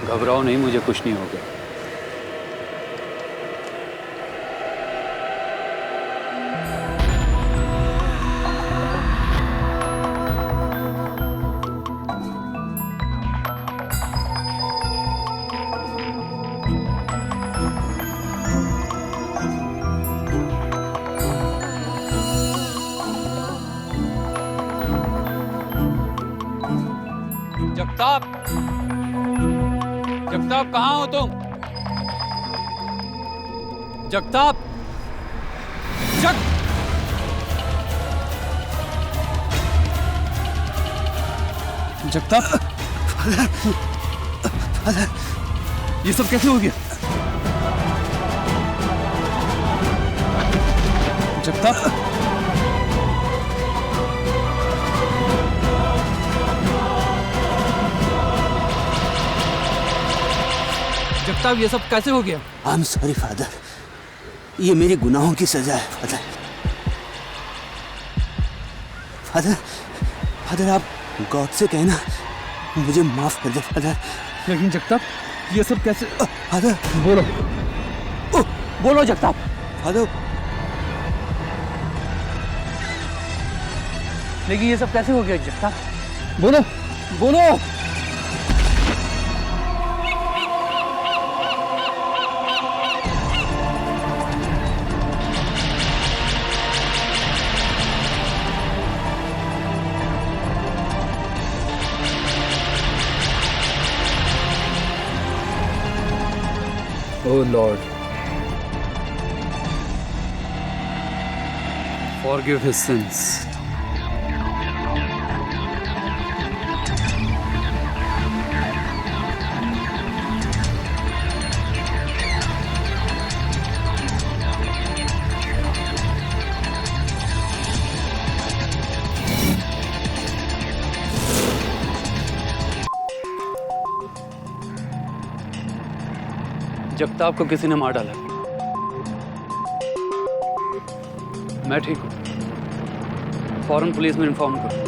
घबराओ नहीं, मुझे कुछ नहीं होगा। जगताप, जगताप कहाँ हो तुम? जगताप, जगताप, ये सब कैसे हो गया? जगताप, जगताप, ये सब कैसे हो गया? आई एम सॉरी फादर, ये मेरे गुनाहों की सजा है फादर। फादर, फादर आप गॉड से कहना मुझे माफ कर दे फादर। लेकिन जगताप, ये सब कैसे? फादर बोलो, बोलो जगताप। फादर, लेकिन ये सब कैसे हो गया जगताप? बोलो, बोलो। Oh Lord, forgive his sins. Jagtap को किसी ने मार डाला। मैं ठीक हूँ, फौरन पुलिस में इन्फॉर्म करो।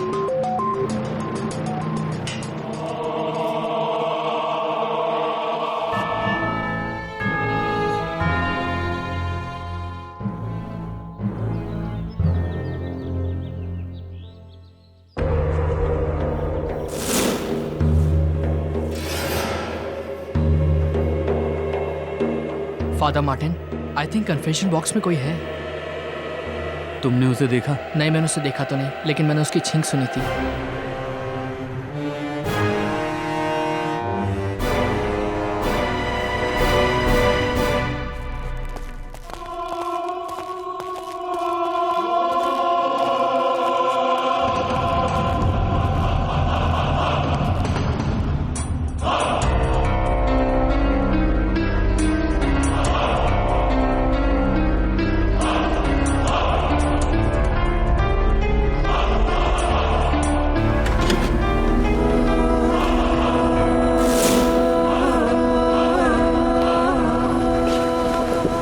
Father Martin, I think confession box में कोई है। तुमने उसे देखा? नहीं, मैंने उसे देखा तो नहीं, लेकिन मैंने उसकी छींक सुनी थी।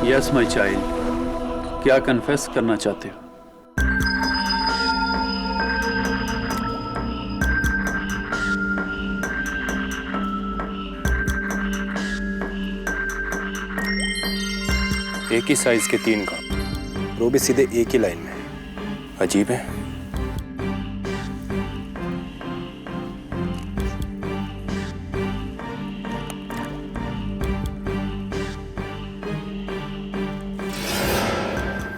यस माय चाइल्ड, क्या कन्फेस करना चाहते हो? एक ही साइज के 3 का, वो भी सीधे एक ही लाइन में। अजीब है।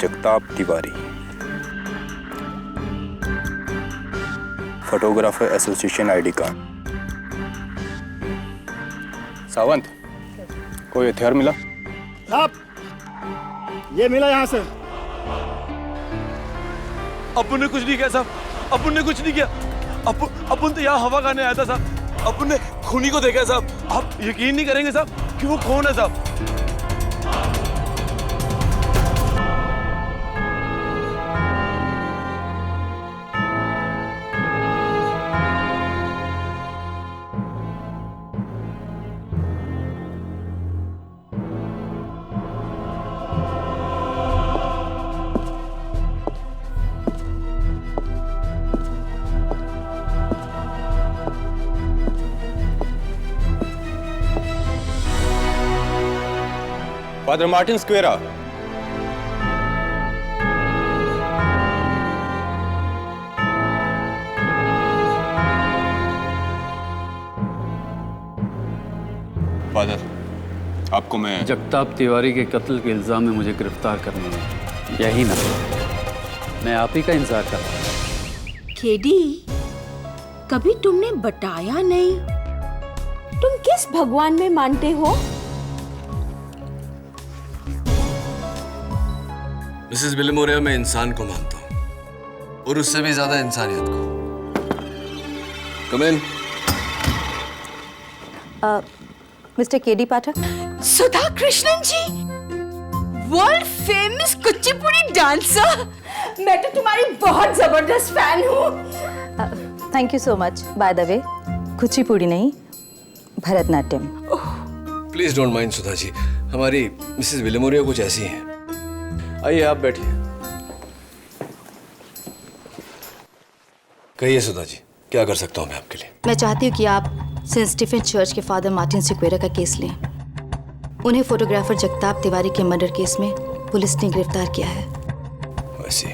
Jagtap Tiwari, photographer association ID card. Sawant, कोई हथियार मिला? साहब, ये मिला यहाँ से। अपुन ने कुछ नहीं किया साहब, अपुन ने कुछ नहीं किया। अपुन तो यहाँ हवा खाने आया था साहब। अपुन ने खूनी को देखा है साहब, आप यकीन नहीं करेंगे साहब। कि वो कौन है साहब? Father Martin स्क्वेरा। फादर, आपको मैं जगताप तिवारी के कत्ल के इल्जाम में मुझे गिरफ्तार करने में यही ना, मैं आप ही का इंतजार कर रहा हूं। केडी, कभी तुमने बताया नहीं तुम किस भगवान में मानते हो? मिसेस विलिमोरिया, मैं इंसान को मानता हूँ और उससे भी ज्यादा इंसानियत को। कम इन। मिस्टर केडी पाठक। सुधा कृष्णन जी, वर्ल्ड फेमस कुचिपुड़ी डांसर। मैं तो तुम्हारी बहुत जबरदस्त फैन हूँ। Thank you so much. By the way, Kuchipudi नहीं, Bharatanatyam. Please don't mind Sudha ji, हमारी मिसेस विलिमोरिया कुछ ऐसी हैं। आइए आप बैठिए। कहिए सुधा जी, क्या कर सकता हूँ मैं आपके लिए? मैं चाहती हूँ कि आप सेंट स्टीफन चर्च के फादर मार्टिन सिक्वेरा का केस लें। उन्हें फोटोग्राफर जगताप तिवारी के मर्डर केस में पुलिस ने गिरफ्तार किया है। वैसे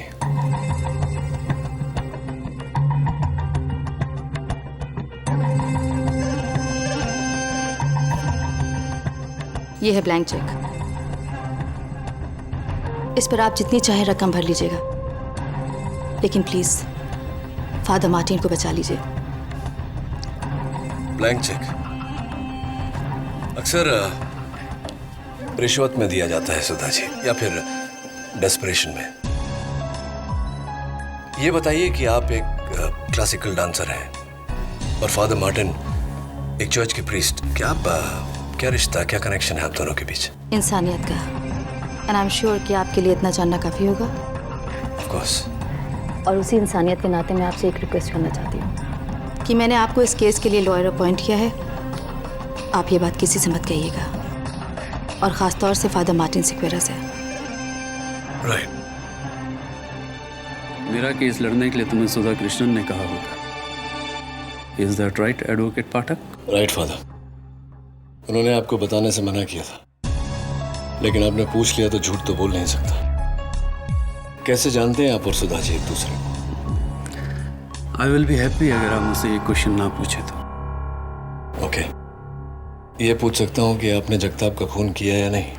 ये है ब्लैंक चेक। इस पर आप जितनी चाहे रकम भर लीजिएगा, लेकिन प्लीज फादर मार्टिन को बचा लीजिए। ब्लैंक चेक अक्सर रिश्वत में दिया जाता है सुधा जी, या फिर डेस्परेशन में। ये बताइए कि आप एक क्लासिकल डांसर हैं और फादर मार्टिन एक चर्च के प्रीस्ट। क्या रिश्ता, क्या कनेक्शन है आप दोनों के बीच? इंसानियत का। एंड आई एम श्योर कि आपके लिए इतना जानना काफी होगा। Of course. और उसी इंसानियत के नाते मैं आपसे एक रिक्वेस्ट करना चाहती हूँ कि मैंने आपको इस केस के लिए लॉयर अपॉइंट किया है। आप ये बात किसी से मत कहिएगा, और खास तौर से फादर मार्टिन सिक्वेरा से। राइट। मेरा केस लड़ने के लिए तुम्हें सुधा कृष्णन ने कहा होगा। Is that right advocate Pathak? Right father, उन्होंने आपको बताने से मना किया था, लेकिन आपने पूछ लिया तो झूठ तो बोल नहीं सकता। कैसे जानते हैं आप और सुधा जी एक दूसरे को? आई विल बी हैप्पी अगर आप मुझसे ये क्वेश्चन ना पूछे तो। ओके, ये पूछ सकता हूँ कि आपने जगताप का खून किया या नहीं?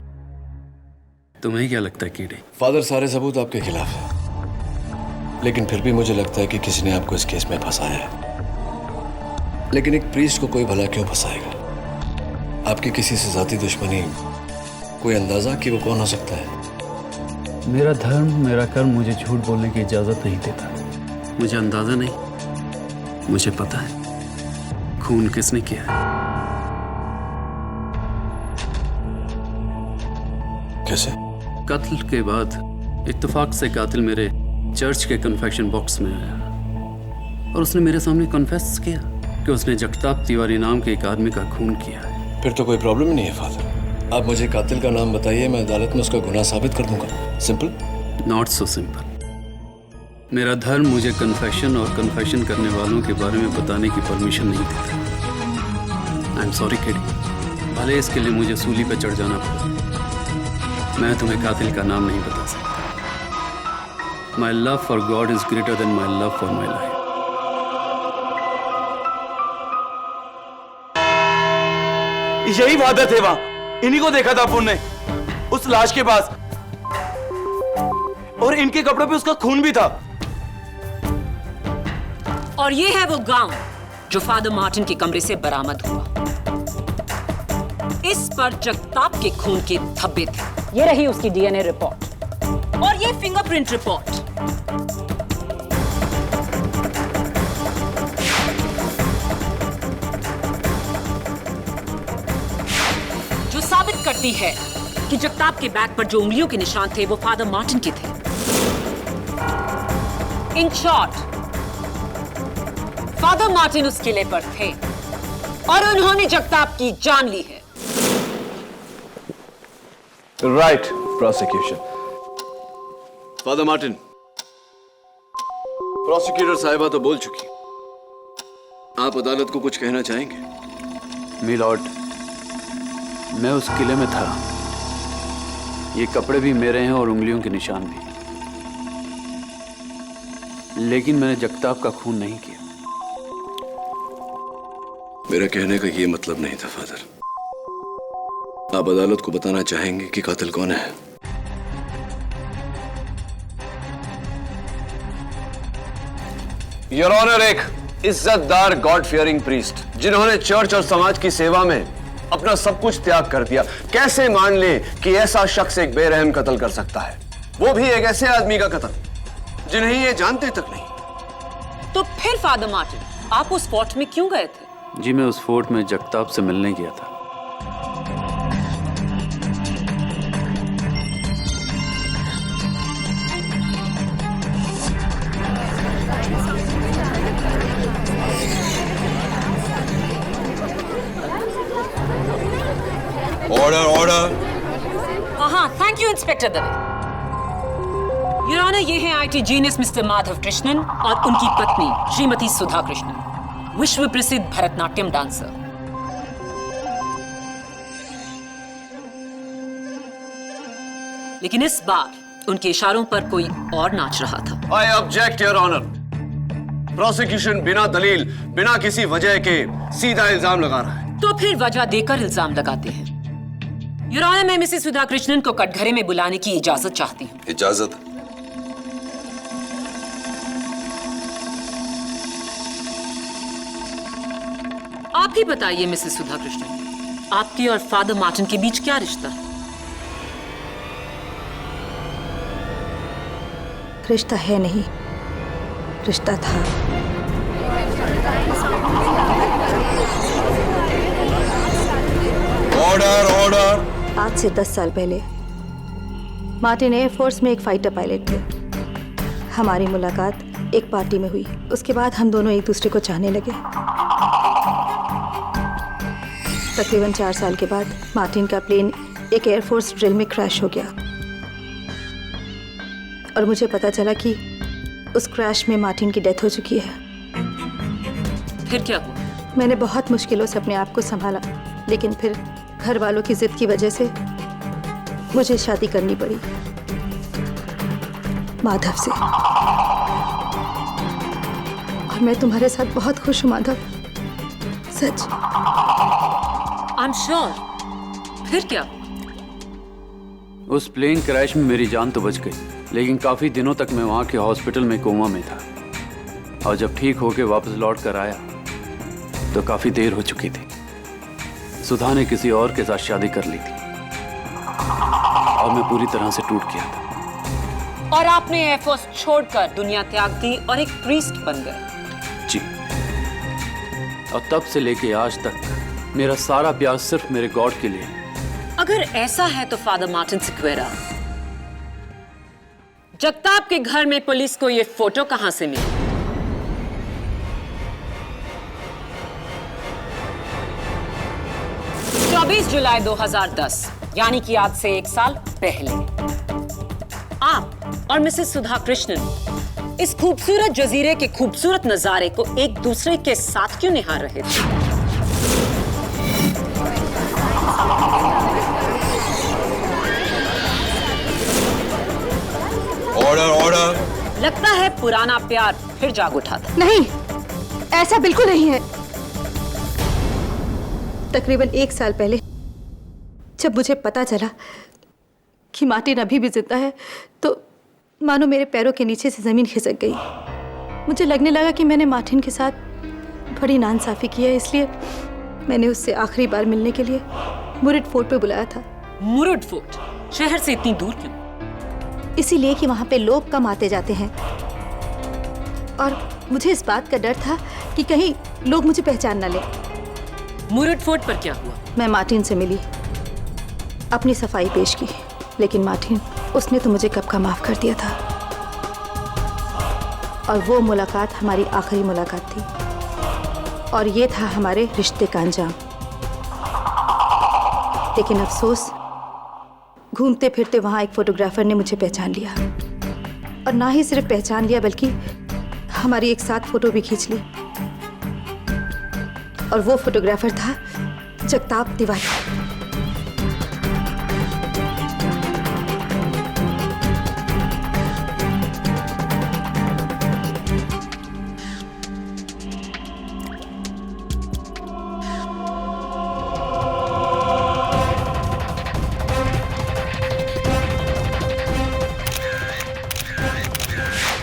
तुम्हें क्या लगता है कीड़े? फादर, सारे सबूत आपके खिलाफ है, लेकिन फिर भी मुझे लगता है कि किसी ने आपको इस केस में फंसाया है। लेकिन एक प्रीस्ट को कोई भला क्यों फंसाएगा? आपकी किसी से जाती दुश्मनी, कोई अंदाजा कि वो कौन हो सकता है? मेरा धर्म, मेरा कर्म मुझे झूठ बोलने की इजाजत नहीं देता। मुझे अंदाजा नहीं, मुझे पता है खून किसने किया है। कैसे? कत्ल के बाद इत्तेफाक से कातिल मेरे चर्च के कन्फेक्शन बॉक्स में आया और उसने मेरे सामने कन्फेस किया कि उसने जगताप तिवारी नाम के एक आदमी का खून किया है। फिर तो कोई प्रॉब्लम ही नहीं है फादर। आप मुझे कातिल का नाम बताइए, मैं अदालत में उसका गुनाह साबित कर दूंगा। सिंपल? Not so simple. मेरा धर्म मुझे कन्फेशन और कन्फेशन करने वालों के बारे में बताने की परमिशन नहीं देता। आई एम सॉरी किडी, भले इसके लिए मुझे सूली पर चढ़ जाना पड़ा, मैं तुम्हें कातिल का नाम नहीं बता सकता। My love for God is greater than my love for my life. यही फादर थे वहां, इन्हीं को देखा था अपन ने उस लाश के पास, और इनके कपड़ों पे उसका खून भी था। और ये है वो गाउन जो फादर मार्टिन के कमरे से बरामद हुआ। इस पर जगताप के खून के धब्बे थे। ये रही उसकी डीएनए रिपोर्ट और ये फिंगरप्रिंट रिपोर्ट। जो सपोर्ट करती है कि जगताप के बैग पर जो उंगलियों के निशान थे वो फादर मार्टिन के थे। इन शॉर्ट, फादर मार्टिन उस किले पर थे और उन्होंने जगताप की जान ली है। Right prosecution. Father Martin, prosecutor साहिबा तो बोल चुकी, आप अदालत को कुछ कहना चाहेंगे? मिलॉर्ड, मैं उस किले में था। ये कपड़े भी मेरे हैं और उंगलियों के निशान भी, लेकिन मैंने जगताप का खून नहीं किया। मेरा कहने का ये मतलब नहीं था फादर। आप अदालत को बताना चाहेंगे कि कातिल कौन है? योर ऑनर, एक इज्जतदार गॉड फियरिंग प्रीस्ट जिन्होंने चर्च और समाज की सेवा में अपना सब कुछ त्याग कर दिया, कैसे मान ले कि ऐसा शख्स एक बेरहम कत्ल कर सकता है, वो भी एक ऐसे आदमी का कत्ल जिन्हें ये जानते तक नहीं। तो फिर फादर मार्टिन, आप उस फोर्ट में क्यों गए थे? जी, मैं उस फोर्ट में जगताप से मिलने गया था। Order order. हाँ, thank you inspector Dave. Your honour, ये हैं IT genius Mr Madhav Krishnan और उनकी पत्नी श्रीमती सुधा कृष्णन, विश्व प्रसिद्ध भरतनाट्यम डांसर। लेकिन इस बार उनके इशारों पर कोई और नाच रहा था। I object your honour. Prosecution बिना दलील, बिना किसी वजह के सीधा इल्जाम लगा रहा है। तो फिर वजह देकर इल्जाम लगाते हैं। योर ऑनर, मैं मिसेस सुधा कृष्णन को कटघरे में बुलाने की इजाजत चाहती हूँ। इजाजत? आप ही बताइए मिसेस सुधा कृष्णन, आपके और फादर मार्टिन के बीच क्या रिश्ता है? रिश्ता है नहीं, रिश्ता था। Order order. आज से 10 साल पहले मार्टिन एयरफोर्स में एक फाइटर पायलट थे। हमारी मुलाकात एक पार्टी में हुई। उसके बाद हम दोनों एक दूसरे को चाहने लगे। तकरीबन 4 साल के बाद मार्टिन का प्लेन एक एयरफोर्स ड्रिल में क्रैश हो गया और मुझे पता चला कि उस क्रैश में मार्टिन की डेथ हो चुकी है। फिर क्या हुआ? मैंने बहुत मुश्किलों से अपने आप को संभाला, लेकिन फिर घर वालों की जिद की वजह से मुझे शादी करनी पड़ी माधव से। और मैं तुम्हारे साथ बहुत खुश हूँ माधव, सच। I am sure. फिर क्या? उस प्लेन क्रैश में मेरी जान तो बच गई, लेकिन काफी दिनों तक मैं वहां के हॉस्पिटल में कोमा में था। और जब ठीक होके वापस लौट कर आया तो काफी देर हो चुकी थी। सुधा ने किसी और के साथ शादी कर ली थी और मैं पूरी तरह से टूट गया था। और आपने एयरफोर्स छोड़कर दुनिया त्याग दी और एक प्रीस्ट बन गए। जी, और तब से लेके आज तक मेरा सारा प्यार सिर्फ मेरे गॉड के लिए है। अगर ऐसा है तो फादर मार्टिन सिक्वेरा, जगताप के घर में पुलिस को ये फोटो कहां से मिली? जुलाई 2010, यानी कि आज से 1 साल पहले आप और मिसेस सुधा कृष्णन इस खूबसूरत जजीरे के खूबसूरत नजारे को एक दूसरे के साथ क्यों निहार रहे थे? Order order. लगता है पुराना प्यार फिर जाग उठा था। नहीं, ऐसा बिल्कुल नहीं है। तकरीबन 1 साल पहले जब मुझे पता चला कि मार्टिन अभी भी जिंदा है तो मानो मेरे पैरों के नीचे से जमीन खिसक गई। मुझे लगने लगा कि मैंने मार्टिन के साथ बड़ी नाइंसाफी की है, इसलिए मैंने उससे आखिरी बार मिलने के लिए मुरुड फोर्ट पे बुलाया था। मुरुड फोर्ट शहर से इतनी दूर क्यों? इसीलिए कि वहां पे लोग कम आते जाते हैं और मुझे इस बात का डर था कि कहीं लोग मुझे पहचान ना ले। मुरुड फोर्ट पर क्या हुआ? मैं मार्टिन से मिली अपनी सफाई पेश की, लेकिन मार्टिन उसने तो मुझे कब का माफ कर दिया था। और वो मुलाकात हमारी आखिरी मुलाकात थी, और ये था हमारे रिश्ते का अंजाम। लेकिन अफसोस, घूमते फिरते वहां एक फोटोग्राफर ने मुझे पहचान लिया, और ना ही सिर्फ पहचान लिया बल्कि हमारी एक साथ फोटो भी खींच ली। और वो फोटोग्राफर था जगताप तिवारी।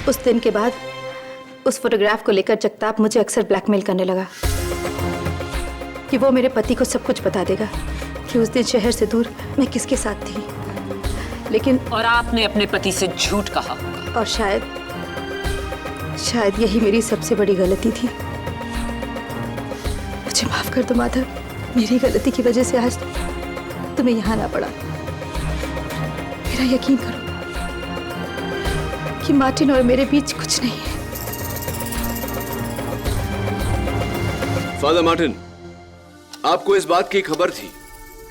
उस दिन के बाद उस फोटोग्राफ को लेकर जगताप मुझे अक्सर ब्लैकमेल करने लगा कि वो मेरे पति को सब कुछ बता देगा कि उस दिन शहर से दूर मैं किसके साथ थी। लेकिन और आपने अपने पति से झूठ कहा होगा। और शायद यही मेरी सबसे बड़ी गलती थी। मुझे माफ कर दो माधव, मेरी गलती की वजह से आज तुम्हें यहाँ ना पड़ा। मेरा यकीन करो कि मार्टिन और मेरे बीच कुछ नहीं है। फादर मार्टिन, आपको इस बात की खबर थी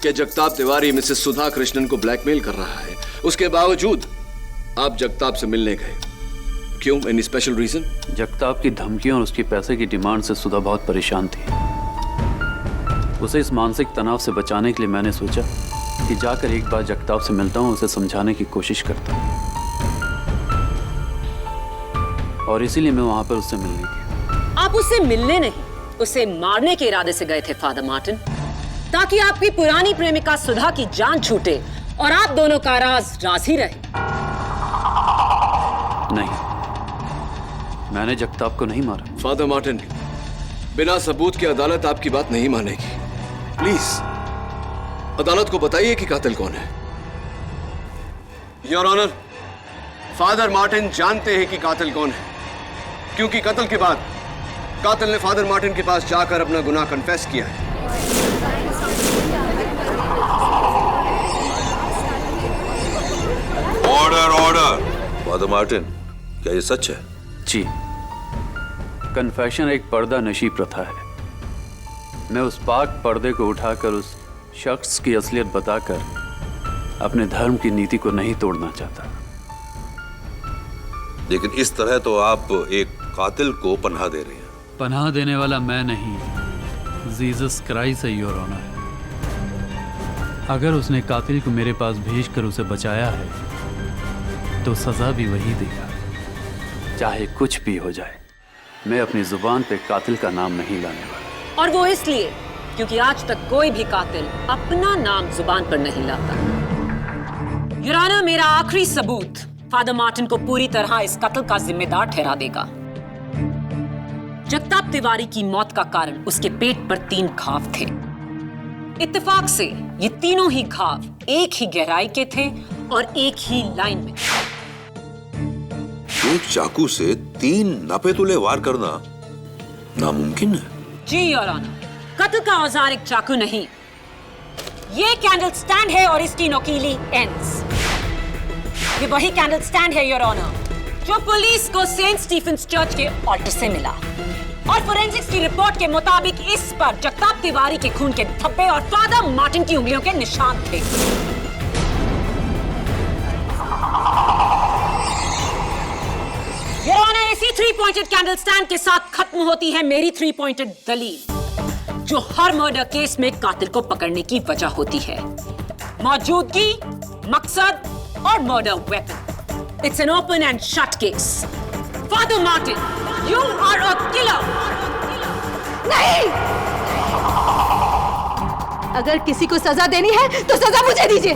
कि जगताप तिवारी मिसेस सुधा कृष्णन को ब्लैकमेल कर रहा है, उसके बावजूद आप जगताप से मिलने गए। क्यों? Any special reason? जगताप की धमकियों और उसकी पैसे की डिमांड से सुधा बहुत परेशान थी। उसे इस मानसिक तनाव से बचाने के लिए मैंने सोचा कि जाकर एक बार जगताप से मिलता हूं, उसे समझाने की कोशिश करता हूं, और इसीलिए मैं वहां पर उससे मिलने गया। आप उससे मिलने नहीं, उसे मारने के इरादे से गए थे फादर मार्टिन, ताकि आपकी पुरानी प्रेमिका सुधा की जान छूटे और आप दोनों का राज ही रहे। नहीं, मैंने जगताप को नहीं मारा। फादर मार्टिन, बिना सबूत के अदालत आपकी बात नहीं मानेगी। प्लीज अदालत को बताइए कि कातिल कौन है। योर ऑनर, फादर मार्टिन जानते हैं कि कातिल कौन है, क्योंकि कत्ल के बाद कातिल ने फादर मार्टिन के पास जाकर अपना गुनाह कन्फेस किया है। Order order. फादर मार्टिन, क्या ये सच है? जी, कन्फेशन एक पर्दा नशी प्रथा है। मैं उस पाक पर्दे को उठाकर उस शख्स की असलियत बताकर अपने धर्म की नीति को नहीं तोड़ना चाहता। लेकिन इस तरह तो आप एक कातिल को पनाह दे रहे हैं। पनाह देने वाला मैं नहीं, जीसस क्राइस्ट है योर ऑनर। अगर उसने कातिल को मेरे पास भेजकर उसे बचाया है तो सजा भी वही देगा, चाहे कुछ भी हो जाए। मैं अपनी जुबान पे कातिल का नाम नहीं लाने वाला। और वो इसलिए क्योंकि आज तक कोई भी कातिल अपना नाम जुबान पर नहीं लाता। योर ऑनर, मेरा आखिरी सबूत फादर मार्टिन को पूरी तरह इस कत्ल का जिम्मेदार ठहरा देगा। जगताप तिवारी की मौत का कारण उसके पेट पर 3 घाव थे। इत्तेफाक से ये तीनों ही घाव एक ही गहराई के थे और एक ही लाइन में। एक चाकू से 3 नापेतुले वार करना नामुमकिन है। जी योर ऑनर, कत्ल का औजार एक चाकू नहीं, ये कैंडल स्टैंड है और इसकी नोकीली एंड्स। ये वही कैंडल स्टैंड है योर ऑनर जो पुलिस को सेंट स्टीफेंस चर्च के ऑल्टर से मिला, और फोरेंसिक्स की रिपोर्ट के मुताबिक इस पर जगताप तिवारी के खून के धब्बे और फादर मार्टिन की उंगलियों के निशान थे। योर ऑनर, इसी 3 पॉइंटेड कैंडल स्टैंड के साथ खत्म होती है मेरी 3 पॉइंटेड दलील, जो हर मर्डर केस में कातिल को पकड़ने की वजह होती है। मौजूदगी, मकसद और murder weapon. It's an open and shut case. Father Martin, you are a killer. नहीं! अगर किसी को सजा देनी है तो सजा मुझे दीजिए।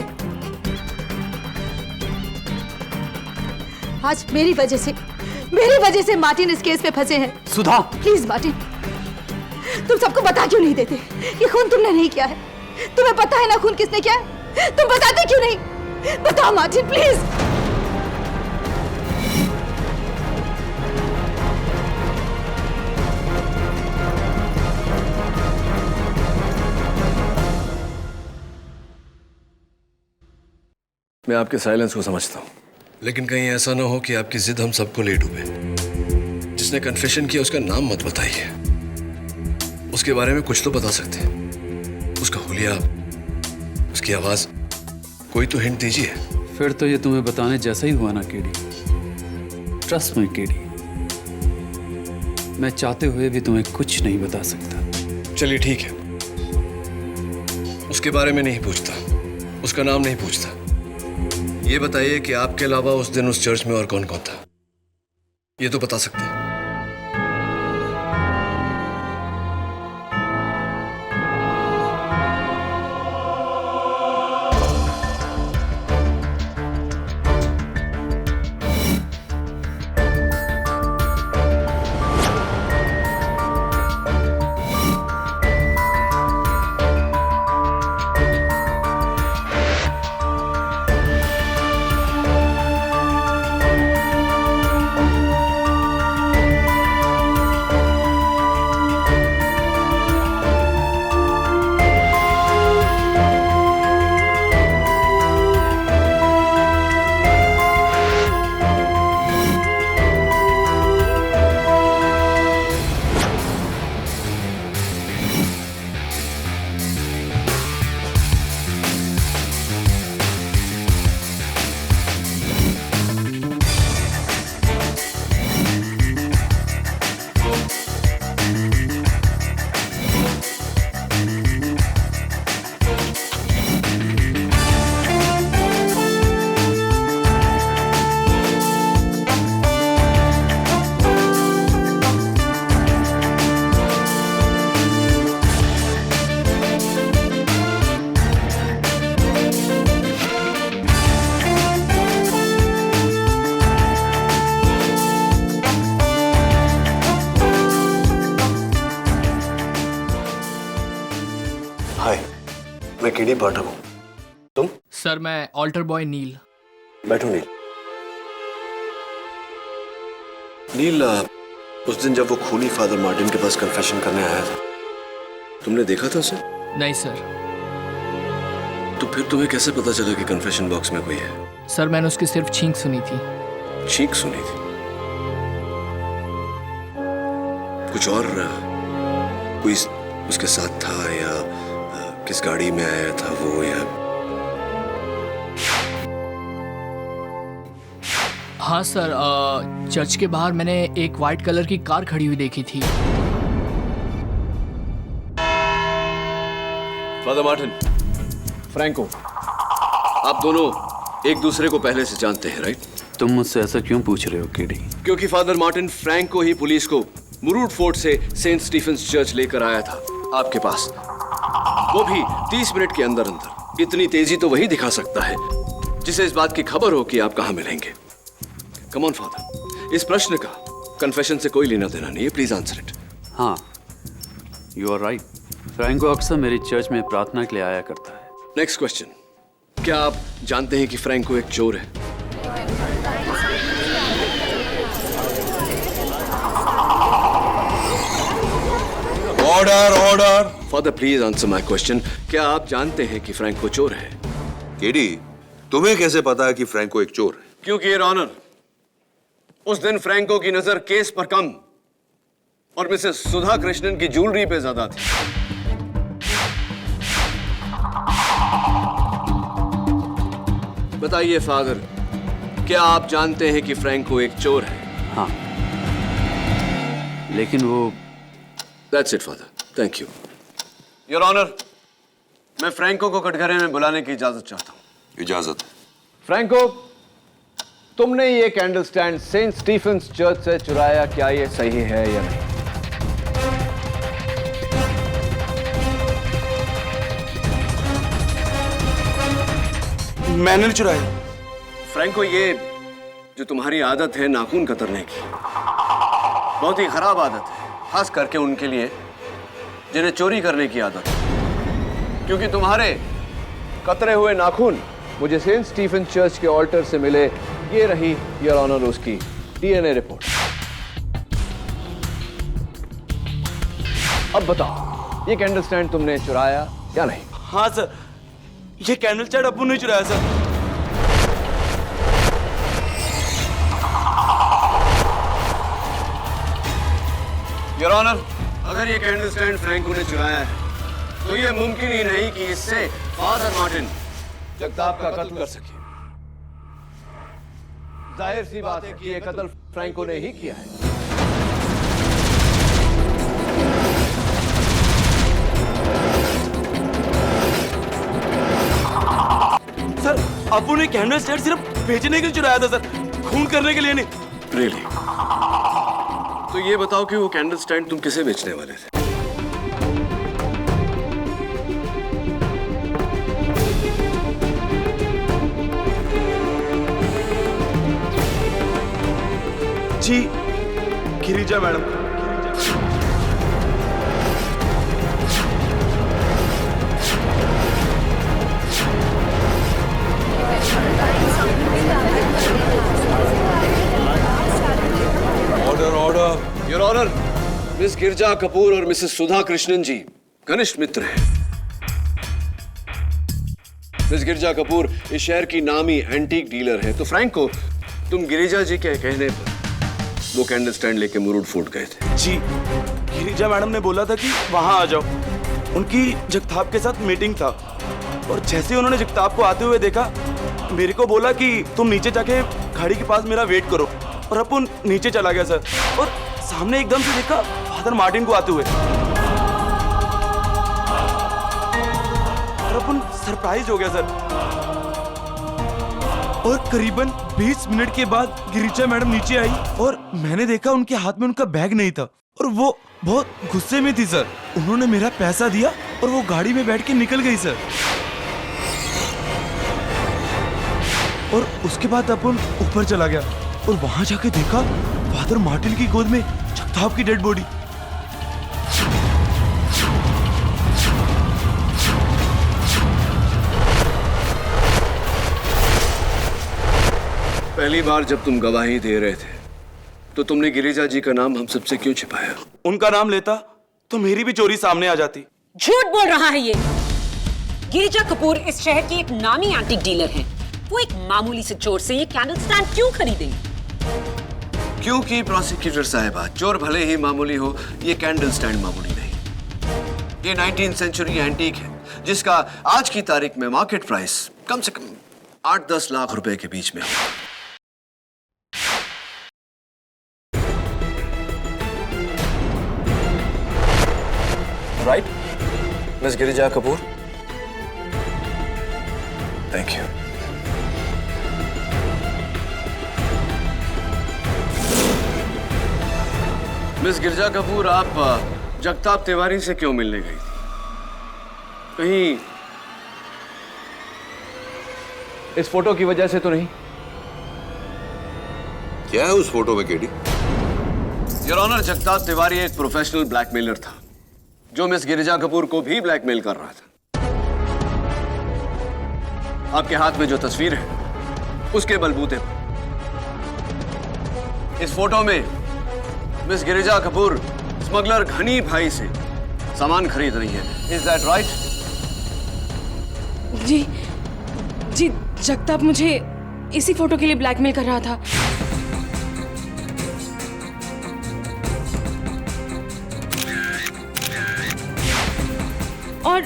आज मेरी वजह से मार्टिन इस केस में फंसे हैं। सुधा, प्लीज मार्टिन, तुम सबको बता क्यों नहीं देते कि खून तुमने नहीं किया है? तुम्हें पता है ना खून किसने किया है? तुम बताते क्यों नहीं? बताओ मार्टिन, प्लीज। मैं आपके साइलेंस को समझता हूँ, लेकिन कहीं ऐसा ना हो कि आपकी जिद हम सबको ले डूबे। जिसने कन्फेशन किया उसका नाम मत बताइए, उसके बारे में कुछ तो बता सकते हैं। उसका हुलिया, उसकी आवाज, कोई तो हिंट दीजिए। फिर तो ये तुम्हें बताने जैसा ही हुआ ना केडी। ट्रस्ट मी केडी, मैं चाहते हुए भी तुम्हें कुछ नहीं बता सकता। चलिए ठीक है, उसके बारे में नहीं पूछता, उसका नाम नहीं पूछता। ये बताइए कि आपके अलावा उस दिन उस चर्च में और कौन कौन था, ये तो बता सकते हैं। मैं केडी पाठक हूँ। तुम? सर मैं ऑल्टर बॉय नील। बैठो नील। नील, उस दिन जब वो खूनी फादर मार्टिन के पास कन्फेशन करने आया था, तुमने देखा था उसे? नहीं सर। तो फिर तुम्हें कैसे पता चला कि कन्फेशन बॉक्स में कोई है? सर मैंने उसकी सिर्फ छींक सुनी थी। छींक सुनी थी? कुछ और कोई उसके साथ था, या किस गाड़ी में आया था वो, या? हाँ सर, चर्च के बाहर मैंने एक वाइट कलर की कार खड़ी हुई देखी थी। फादर मार्टिन, फ्रैंको, आप दोनों एक दूसरे को पहले से जानते हैं, राइट? तुम मुझसे ऐसा क्यों पूछ रहे हो केडी? क्योंकि फादर मार्टिन फ्रैंको ही पुलिस को मुरूड फोर्ट से सेंट स्टीफेंस चर्च लेकर आया था आपके पास, वो भी 30 मिनट के अंदर अंदर। इतनी तेजी तो वही दिखा सकता है जिसे इस बात की खबर हो कि आप कहां मिलेंगे। कम ऑन फादर, इस प्रश्न का कन्फेशन से कोई लेना देना नहीं है, प्लीज आंसर इट। हाँ, यू आर राइट। फ्रैंको अक्सर मेरी चर्च में प्रार्थना के लिए आया करता है। नेक्स्ट क्वेश्चन, क्या आप जानते हैं कि फ्रैंको एक चोर है? Order order. Father please answer my question. क्या आप जानते हैं कि फ्रैंको चोर है? केडी, तुम्हें कैसे पता है कि फ्रैंको एक चोर है? क्योंकि योर ऑनर, उस दिन फ्रैंको की नजर केस पर कम और मिसेस सुधा कृष्णन की ज्वेलरी पे ज्यादा थी। बताइए फादर, क्या आप जानते हैं कि फ्रैंको एक चोर है? हाँ, लेकिन वो... That's it, father. Thank you. Your Honor, मैं फ्रैंको को कटघरे में बुलाने की इजाजत चाहता हूँ। इजाजत। फ्रैंको, तुमने ये candle stand Saint Stephen's church से चुराया, क्या ये सही है या नहीं? मैंने नहीं चुराया। फ्रैंको, ये जो तुम्हारी आदत है नाखून कतरने की, बहुत ही खराब आदत है, खास करके उनके लिए जिन्हें चोरी करने की आदत है। क्योंकि तुम्हारे कतरे हुए नाखून मुझे सेंट स्टीफेंस चर्च के ऑल्टर से मिले। ये रही योर ऑनर उसकी डीएनए रिपोर्ट। अब बताओ, ये कैंडल स्टैंड तुमने चुराया या नहीं? हाँ सर, ये कैंडल स्टैंड अब्बू ने चुराया सर। योर ऑनर, अगर ये कैंडल स्टैंड फ्रैंको ने चुराया है तो ये मुमकिन ही नहीं कि इससे फादर मार्टिन जगताप का कत्ल कर सके। जाहिर सी बात है कि ये कत्ल फ्रैंको ने ही किया है। सर, अप्पू ने कैंडल स्टैंड सिर्फ बेचने के लिए चुराया था सर, खून करने के लिए नहीं। रियली? तो ये बताओ कि वो कैंडल स्टैंड तुम किसे बेचने वाले थे? जी, Girija madam. Order order. Your honour, miss Girija Kapoor और मिसेस सुधा कृष्णन जी घनिष्ठ मित्र हैं। मिस गिरिजा कपूर इस शहर की नामी एंटीक डीलर है, तो फ्रैंको तुम गिरिजा जी के कहने पर वो कैंडल स्टैंड लेके मुरुड फोर्ट गए थे। जी, गिरिजा मैडम ने बोला था कि वहां आ जाओ, उनकी जगताप के साथ मीटिंग था, और जैसे उन्होंने जगताप को आते हुए देखा, मेरे को बोला कि तुम नीचे जाके गाड़ी के पास मेरा वेट करो, और अपन नीचे चला गया सर, और सामने एकदम से देखा फादर मार्टिन को आते हुए, और अपन सरप्राइज हो गया सर। और करीबन 20 मिनट के बाद गिरिजा मैडम नीचे आई और मैंने देखा उनके हाथ में उनका बैग नहीं था, और वो बहुत गुस्से में थी सर। उन्होंने मेरा पैसा दिया और वो गाड़ी में बैठ के निकल गई सर। और उसके बाद अपन ऊपर चला गया और वहां जाके देखा फादर मार्टिन की गोद में जगताप की डेड बॉडी। पहली बार जब तुम गवाही दे रहे थे तो तुमने गिरिजा जी का नाम हम सबसे क्यों छिपाया? उनका नाम लेता तो मेरी भी चोरी सामने आ जाती। झूठ बोल रहा है ये। गिरिजा कपूर इस शहर की एक नामी एंटीक डीलर हैं। वो एक मामूली से चोर से ये कैंडल स्टैंड क्यों खरीदेंगे? क्योंकि प्रोसिक्यूटर साहिबा, चोर भले ही मामूली हो, ये कैंडल स्टैंड मामूली नहीं। ये 19th सेंचुरी एंटीक है जिसका आज की तारीख में मार्केट प्राइस कम से कम 8-10 लाख रुपए के बीच में है। Right, miss Girija Kapoor? Thank you. Miss Girija Kapoor, आप जगताप तिवारी से क्यों मिलने गई थी? कहीं इस फोटो की वजह से तो नहीं? क्या है उस फोटो में KD? Your honour, Jagtap Tiwari एक प्रोफेशनल ब्लैकमेलर था जो मिस गिरिजा कपूर को भी ब्लैकमेल कर रहा था। आपके हाथ में जो तस्वीर है उसके बलबूते पर इस फोटो में मिस गिरिजा कपूर स्मगलर घनी भाई से सामान खरीद रही है। Is that right? जी जी, जगताप मुझे इसी फोटो के लिए ब्लैकमेल कर रहा था। और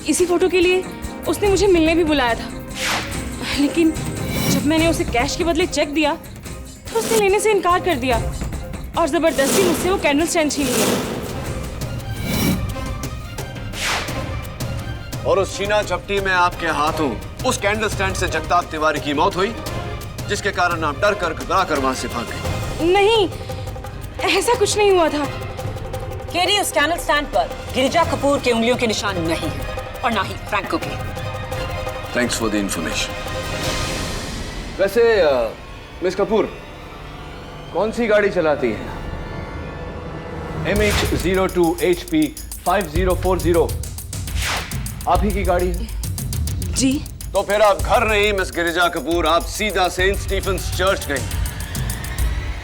इसी फोटो के लिए उसने मुझे मिलने भी बुलाया था, लेकिन जब मैंने उसे कैश के बदले चेक दिया तो उसने लेने से इनकार कर दिया और जबरदस्ती मुझसे वो कैंडल स्टैंड छीन लिया। और उस छीना झपटी में आपके हाथों उस कैंडल स्टैंड से जगताप तिवारी की मौत हुई, जिसके कारण आप डर कर घबरा कर वहां से भाग गए। नहीं, ऐसा कुछ नहीं हुआ था। केडी, उस कैंडल स्टैंड पर गिरिजा कपूर के उंगलियों के निशान नहीं है और ना ही फ्रैंको के। Thanks for the information. वैसे मिस कपूर कौन सी गाड़ी चलाती हैं? MH02HP 5040 आप ही की गाड़ी है? जी। तो फिर आप घर नहीं मिस गिरिजा कपूर, आप सीधा सेंट स्टीफेंस चर्च गई,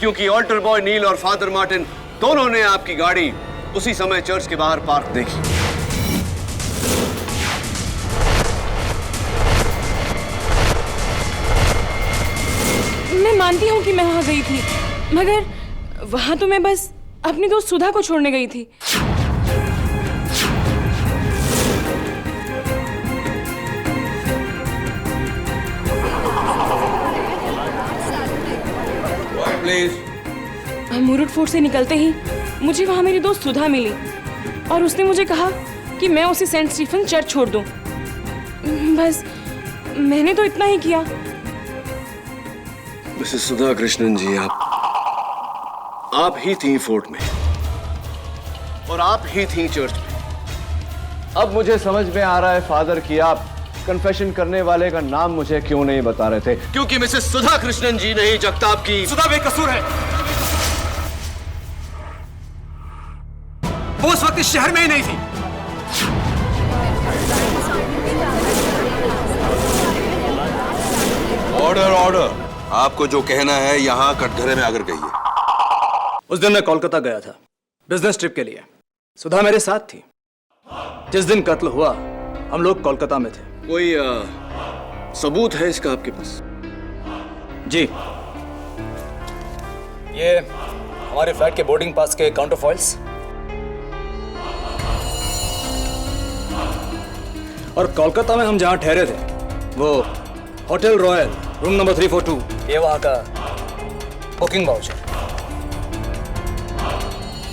क्योंकि ऑल्टर बॉय नील और फादर मार्टिन दोनों ने आपकी गाड़ी उसी समय चर्च के बाहर पार्क देखी। मैं मानती हूँ कि मैं वहां गई थी, मगर वहां तो मैं बस अपनी दोस्त सुधा को छोड़ने गई थी। मुरुड फोर्ट से निकलते ही मुझे वहां मेरी दोस्त सुधा मिली और उसने मुझे कहा कि मैं उसे सेंट स्टीफन चर्च छोड़ दूं। बस मैंने तो इतना ही किया। मिसेस सुधा कृष्णन जी, आप ही थी फोर्ट में और आप ही थी चर्च में। अब मुझे समझ में आ रहा है फादर कि आप कन्फेशन करने वाले का नाम मुझे क्यों नहीं बता रहे थे, क्योंकि मिसेस सुधा कृष्णन जी नहीं जगताप की। सुधा बेकसूर है। वो उस वक्त इस शहर में ही नहीं थी। Order order. आपको जो कहना है यहाँ कटघरे में आकर कहिए। उस दिन मैं कोलकाता गया था बिजनेस ट्रिप के लिए। सुधा मेरे साथ थी। जिस दिन कत्ल हुआ हम लोग कोलकाता में थे। कोई सबूत है इसका आपके पास? जी, ये हमारे फ्लैट के बोर्डिंग पास के काउंटर फॉइल्स और कोलकाता में हम जहां ठहरे थे वो होटल रॉयल रूम नंबर 342, ये वहां का बुकिंग वाउचर।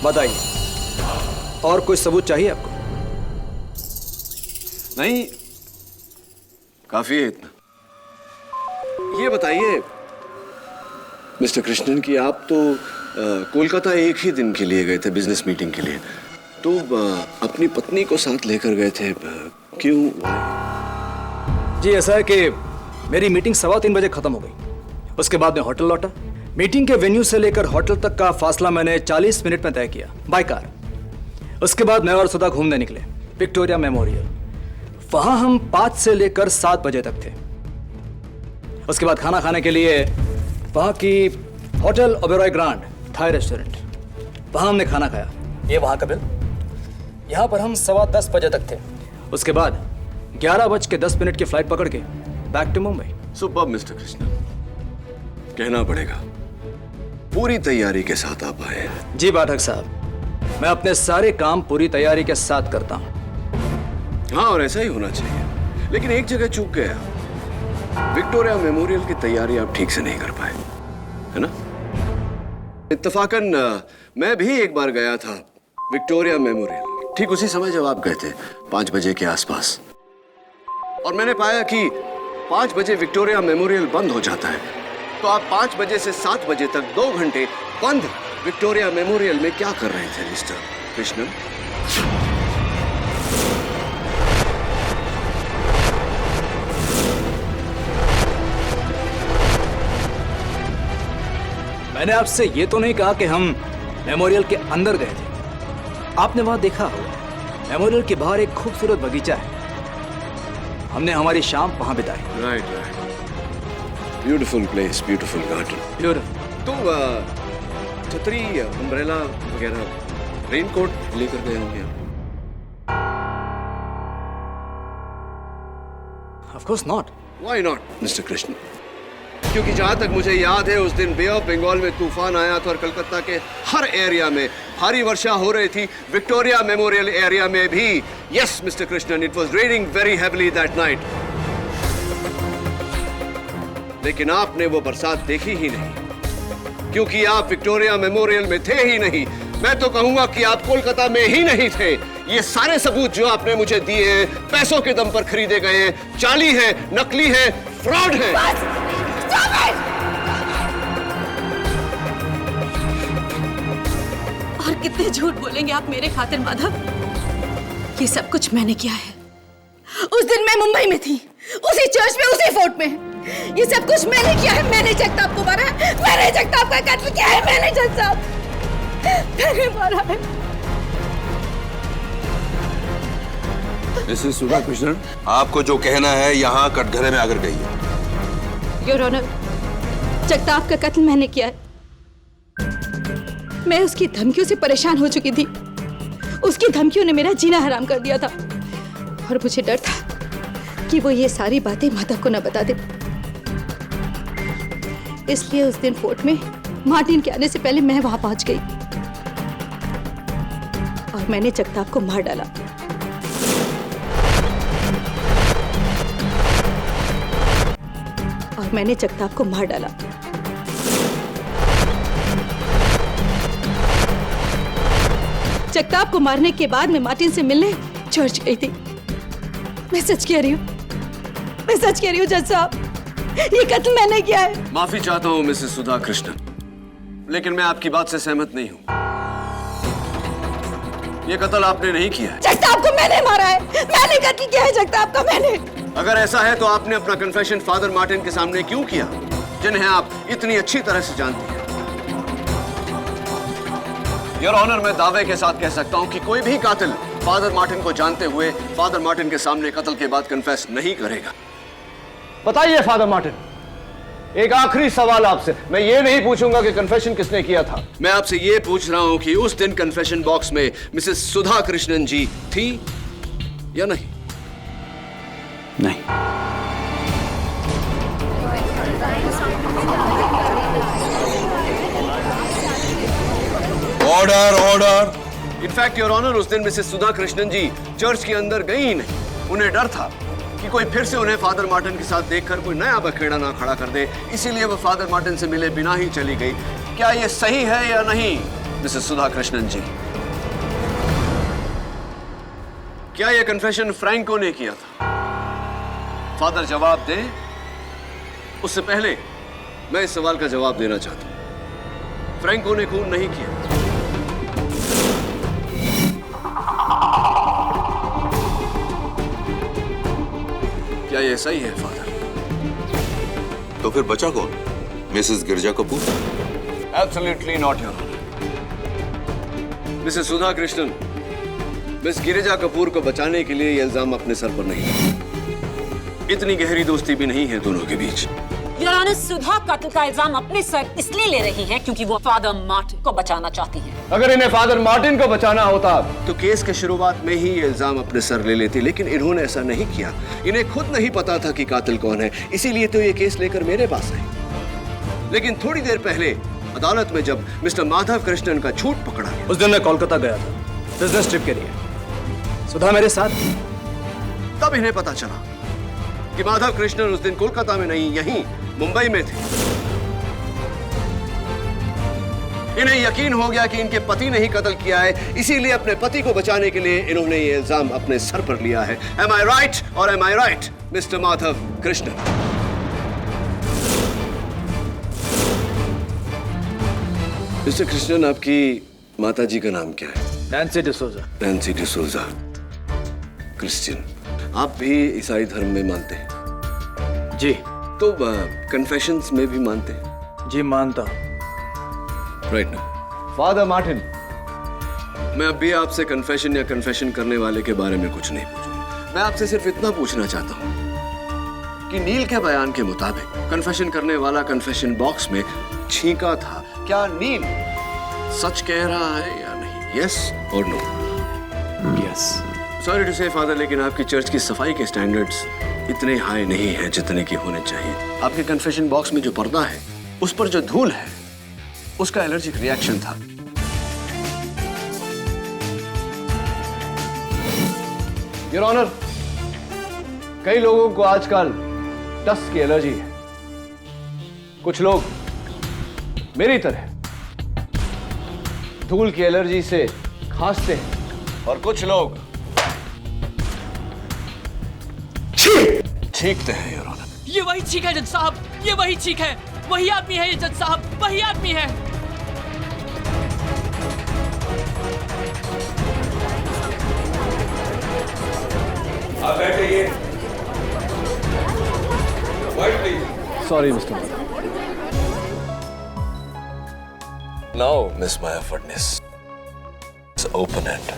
बताइए, और कोई सबूत चाहिए आपको? नहीं, काफी है इतना। ये बताइए मिस्टर कृष्णन कि आप तो कोलकाता एक ही दिन के लिए गए थे बिजनेस मीटिंग के लिए, तो अपनी पत्नी को साथ लेकर गए थे, क्यों? जी, ऐसा है कि मेरी मीटिंग 3:15 बजे खत्म हो गई। उसके बाद मैं होटल लौटा। मीटिंग के वेन्यू से लेकर होटल तक का फासला मैंने 40 मिनट में तय किया बाय कार। उसके बाद मैं और सुधा घूमने निकले विक्टोरिया मेमोरियल। वहां हम 5 से लेकर 7 बजे तक थे। उसके बाद खाना खाने के लिए वहां की hotel Oberoi Grand Thai restaurant, वहां हमने खाना खाया। ये वहां का बिल। यहां पर हम 10:15 बजे तक थे। उसके बाद 11:10 की फ्लाइट पकड़ के back to Mumbai. Superb mister Krishnan, कहना पड़ेगा पूरी तैयारी के साथ आप आए हैं। जी पाठक साहब, मैं अपने सारे काम पूरी तैयारी के साथ करता हूं। हाँ, और ऐसा ही होना चाहिए। लेकिन एक जगह चूक गया, विक्टोरिया मेमोरियल की तैयारी आप ठीक से नहीं कर पाए, है ना? इत्तफाकन मैं भी एक बार गया था विक्टोरिया मेमोरियल, ठीक उसी समय जब आप गए थे, 5 बजे के आसपास। और मैंने पाया कि 5 बजे विक्टोरिया मेमोरियल बंद हो जाता है। तो आप 5 बजे से 7 बजे तक 2 घंटे बंद विक्टोरिया मेमोरियल में क्या कर रहे थे मिस्टर कृष्णन? मैंने आपसे ये तो नहीं कहा कि हम मेमोरियल के अंदर गए थे। आपने वहां देखा होगा, मेमोरियल के बाहर एक खूबसूरत बगीचा है। हमने हमारी शाम वहां बिताई। Right right, beautiful place, beautiful garden. Beautiful. तो छतरी, अम्ब्रेला वगैरह, रेनकोट लेकर गए होंगे आप? Of course not. Why not, mister Krishna? क्योंकि जहां तक मुझे याद है उस दिन बे ऑफ बंगाल में तूफान आया था और कलकत्ता के हर एरिया में भारी वर्षा हो रही थी, विक्टोरिया मेमोरियल एरिया में भी। Yes mister Krishnan, it was raining very heavily that night. लेकिन आपने वो बरसात देखी ही नहीं, क्योंकि आप विक्टोरिया मेमोरियल में थे ही नहीं। मैं तो कहूंगा कि आप कोलकाता में ही नहीं थे। ये सारे सबूत जो आपने मुझे दिए हैं, पैसों के दम पर खरीदे गए हैं, जाली हैं, नकली हैं, फ्रॉड हैं। और कितने झूठ बोलेंगे आप मेरे खातिर माधव? ये सब कुछ मैंने किया है। उस दिन मैं मुंबई में थी, उसी चर्च में, उसी फोर्ट में। ये सब कुछ मैंने किया है। मैंने जगताप को मारा है, मैंने जगताप का कत्ल किया है, मैंने मारा है। मिसेस सुधा कृष्णन, आपको जो कहना है यहाँ कटघरे में आकर कहिए। योर ऑनर, जगताप का कत्ल मैंने किया है। मैं उसकी धमकियों से परेशान हो चुकी थी। उसकी धमकियों ने मेरा जीना हराम कर दिया था और मुझे डर था कि वो ये सारी बातें माधव को न बता दे। इसलिए उस दिन फोर्ट में मार्टिन के आने से पहले मैं वहां पहुंच गई। और मैंने जगताप को मार डाला। और मैंने जगताप को मार डाला। जगताप को मारने के बाद मैं मार्टिन से मिलने चर्च गई थी। मैं सच कह रही हूँ, मैं सच कह रही हूँ जज साहब, ये कत्ल मैंने किया है। माफी चाहता हूँ मिसेस सुधा कृष्णन, लेकिन मैं आपकी बात से सहमत नहीं हूँ। ये कत्ल आपने नहीं किया है। जगताप को मैंने मारा है, मैंने कत्ल किया है जगताप को मैंने। अगर ऐसा है तो आपने अपना कन्फेशन फादर मार्टिन के सामने क्यों किया, जिन्हें आप इतनी अच्छी तरह से जानती हैं? योर ऑनर, मैं दावे के साथ कह सकता हूं कि कोई भी कातिल फादर मार्टिन को जानते हुए फादर मार्टिन के सामने कत्ल के बाद कन्फेस नहीं करेगा। बताइए फादर मार्टिन, एक आखिरी सवाल आपसे। मैं ये नहीं पूछूंगा कि कन्फेशन किसने किया था। मैं आपसे ये पूछ रहा हूं कि उस दिन कन्फेशन बॉक्स में मिसेस सुधा कृष्णन जी थी या नहीं? नहीं। Order order. In fact your honour, उस दिन मिसेस सुधा कृष्णन जी चर्च के अंदर गई ही नहीं। उन्हें डर था कि कोई फिर से उन्हें फादर मार्टिन के साथ देखकर कोई नया बखेड़ा ना खड़ा कर दे, इसीलिए वो फादर मार्टिन से मिले बिना ही चली गई। क्या ये सही है या नहीं मिसेस सुधा कृष्णन जी? क्या ये कन्फेशन फ्रैंको ने किया था? फादर जवाब दें। उससे पहले मैं इस सवाल का जवाब देना चाहता हूं। फ्रैंको ने खून नहीं किया। क्या ये सही है फादर? तो फिर बचा कौन? Mrs Girja Kapoor? Absolutely not your honour. Mrs Sudha Krishnan, Miss Girija Kapoor को बचाने के लिए ये इल्जाम अपने सर पर नहीं है। इतनी गहरी दोस्ती भी नहीं है दोनों के बीच। योर ऑनर, सुधा कत्ल का इल्जाम अपने सर इसलिए ले रही हैं क्योंकि वो फादर मार्टिन को बचाना चाहती हैं। अगर इन्हें फादर मार्टिन को बचाना होता तो केस के शुरुआत में ही ये इल्जाम अपने सर ले लेती, लेकिन इन्होंने ऐसा नहीं किया। इन्हें खुद नहीं पता था कि कातिल कौन है, इसीलिए तो ये केस लेकर मेरे पास आए। लेकिन थोड़ी देर पहले अदालत में जब मिस्टर माधव कृष्णन का झूठ पकड़ा गया, उस दिन मैं कोलकाता गया था बिजनेस ट्रिप के लिए। सुधा मेरे साथ। तब इन्हें पता चला कि माधव कृष्णन उस दिन कोलकाता में नहीं, यहीं मुंबई में थे। इन्हें यकीन हो गया कि इनके पति ने ही कत्ल किया है, इसीलिए अपने पति को बचाने के लिए इन्होंने ये इल्जाम अपने सर पर लिया है। Am I right or am I right, mister Madhav Krishnan? Mister Krishnan, आपकी माता जी का नाम क्या है? Nancy D'Souza. Nancy D'Souza, Christian. आप भी ईसाई धर्म में मानते हैं? जी। तो कन्फेशंस में भी मानते हैं? जी मानता। राइट ना? फादर मार्टिन, मैं अब भी आपसे कन्फेशन या कन्फेशन करने वाले के बारे में कुछ नहीं पूछूंगा। मैं आपसे सिर्फ इतना पूछना चाहता हूं कि नील के बयान के मुताबिक कन्फेशन करने वाला कन्फेशन बॉक्स में छींका था। क्या नील सच कह रहा है या नहीं? यस और नो? यस। सॉरी टू से फादर, लेकिन आपकी चर्च की सफाई के स्टैंडर्ड्स इतने हाई नहीं है जितने की होने चाहिए। आपके कन्फेशन बॉक्स में जो पर्दा है, उस पर जो धूल है, उसका एलर्जिक रिएक्शन था। योर ऑनर, कई लोगों को आजकल डस्ट की एलर्जी है। कुछ लोग मेरी तरह धूल की एलर्जी से खांसते हैं और कुछ लोग छींकते हैं। योर ऑनर, ये वही चीख है जज साहब, ये वही चीख है, वही आदमी है ये जज साहब, वही आदमी है। आप बैठिए। Sorry Mr. Now miss Maya Phadnis, it's open and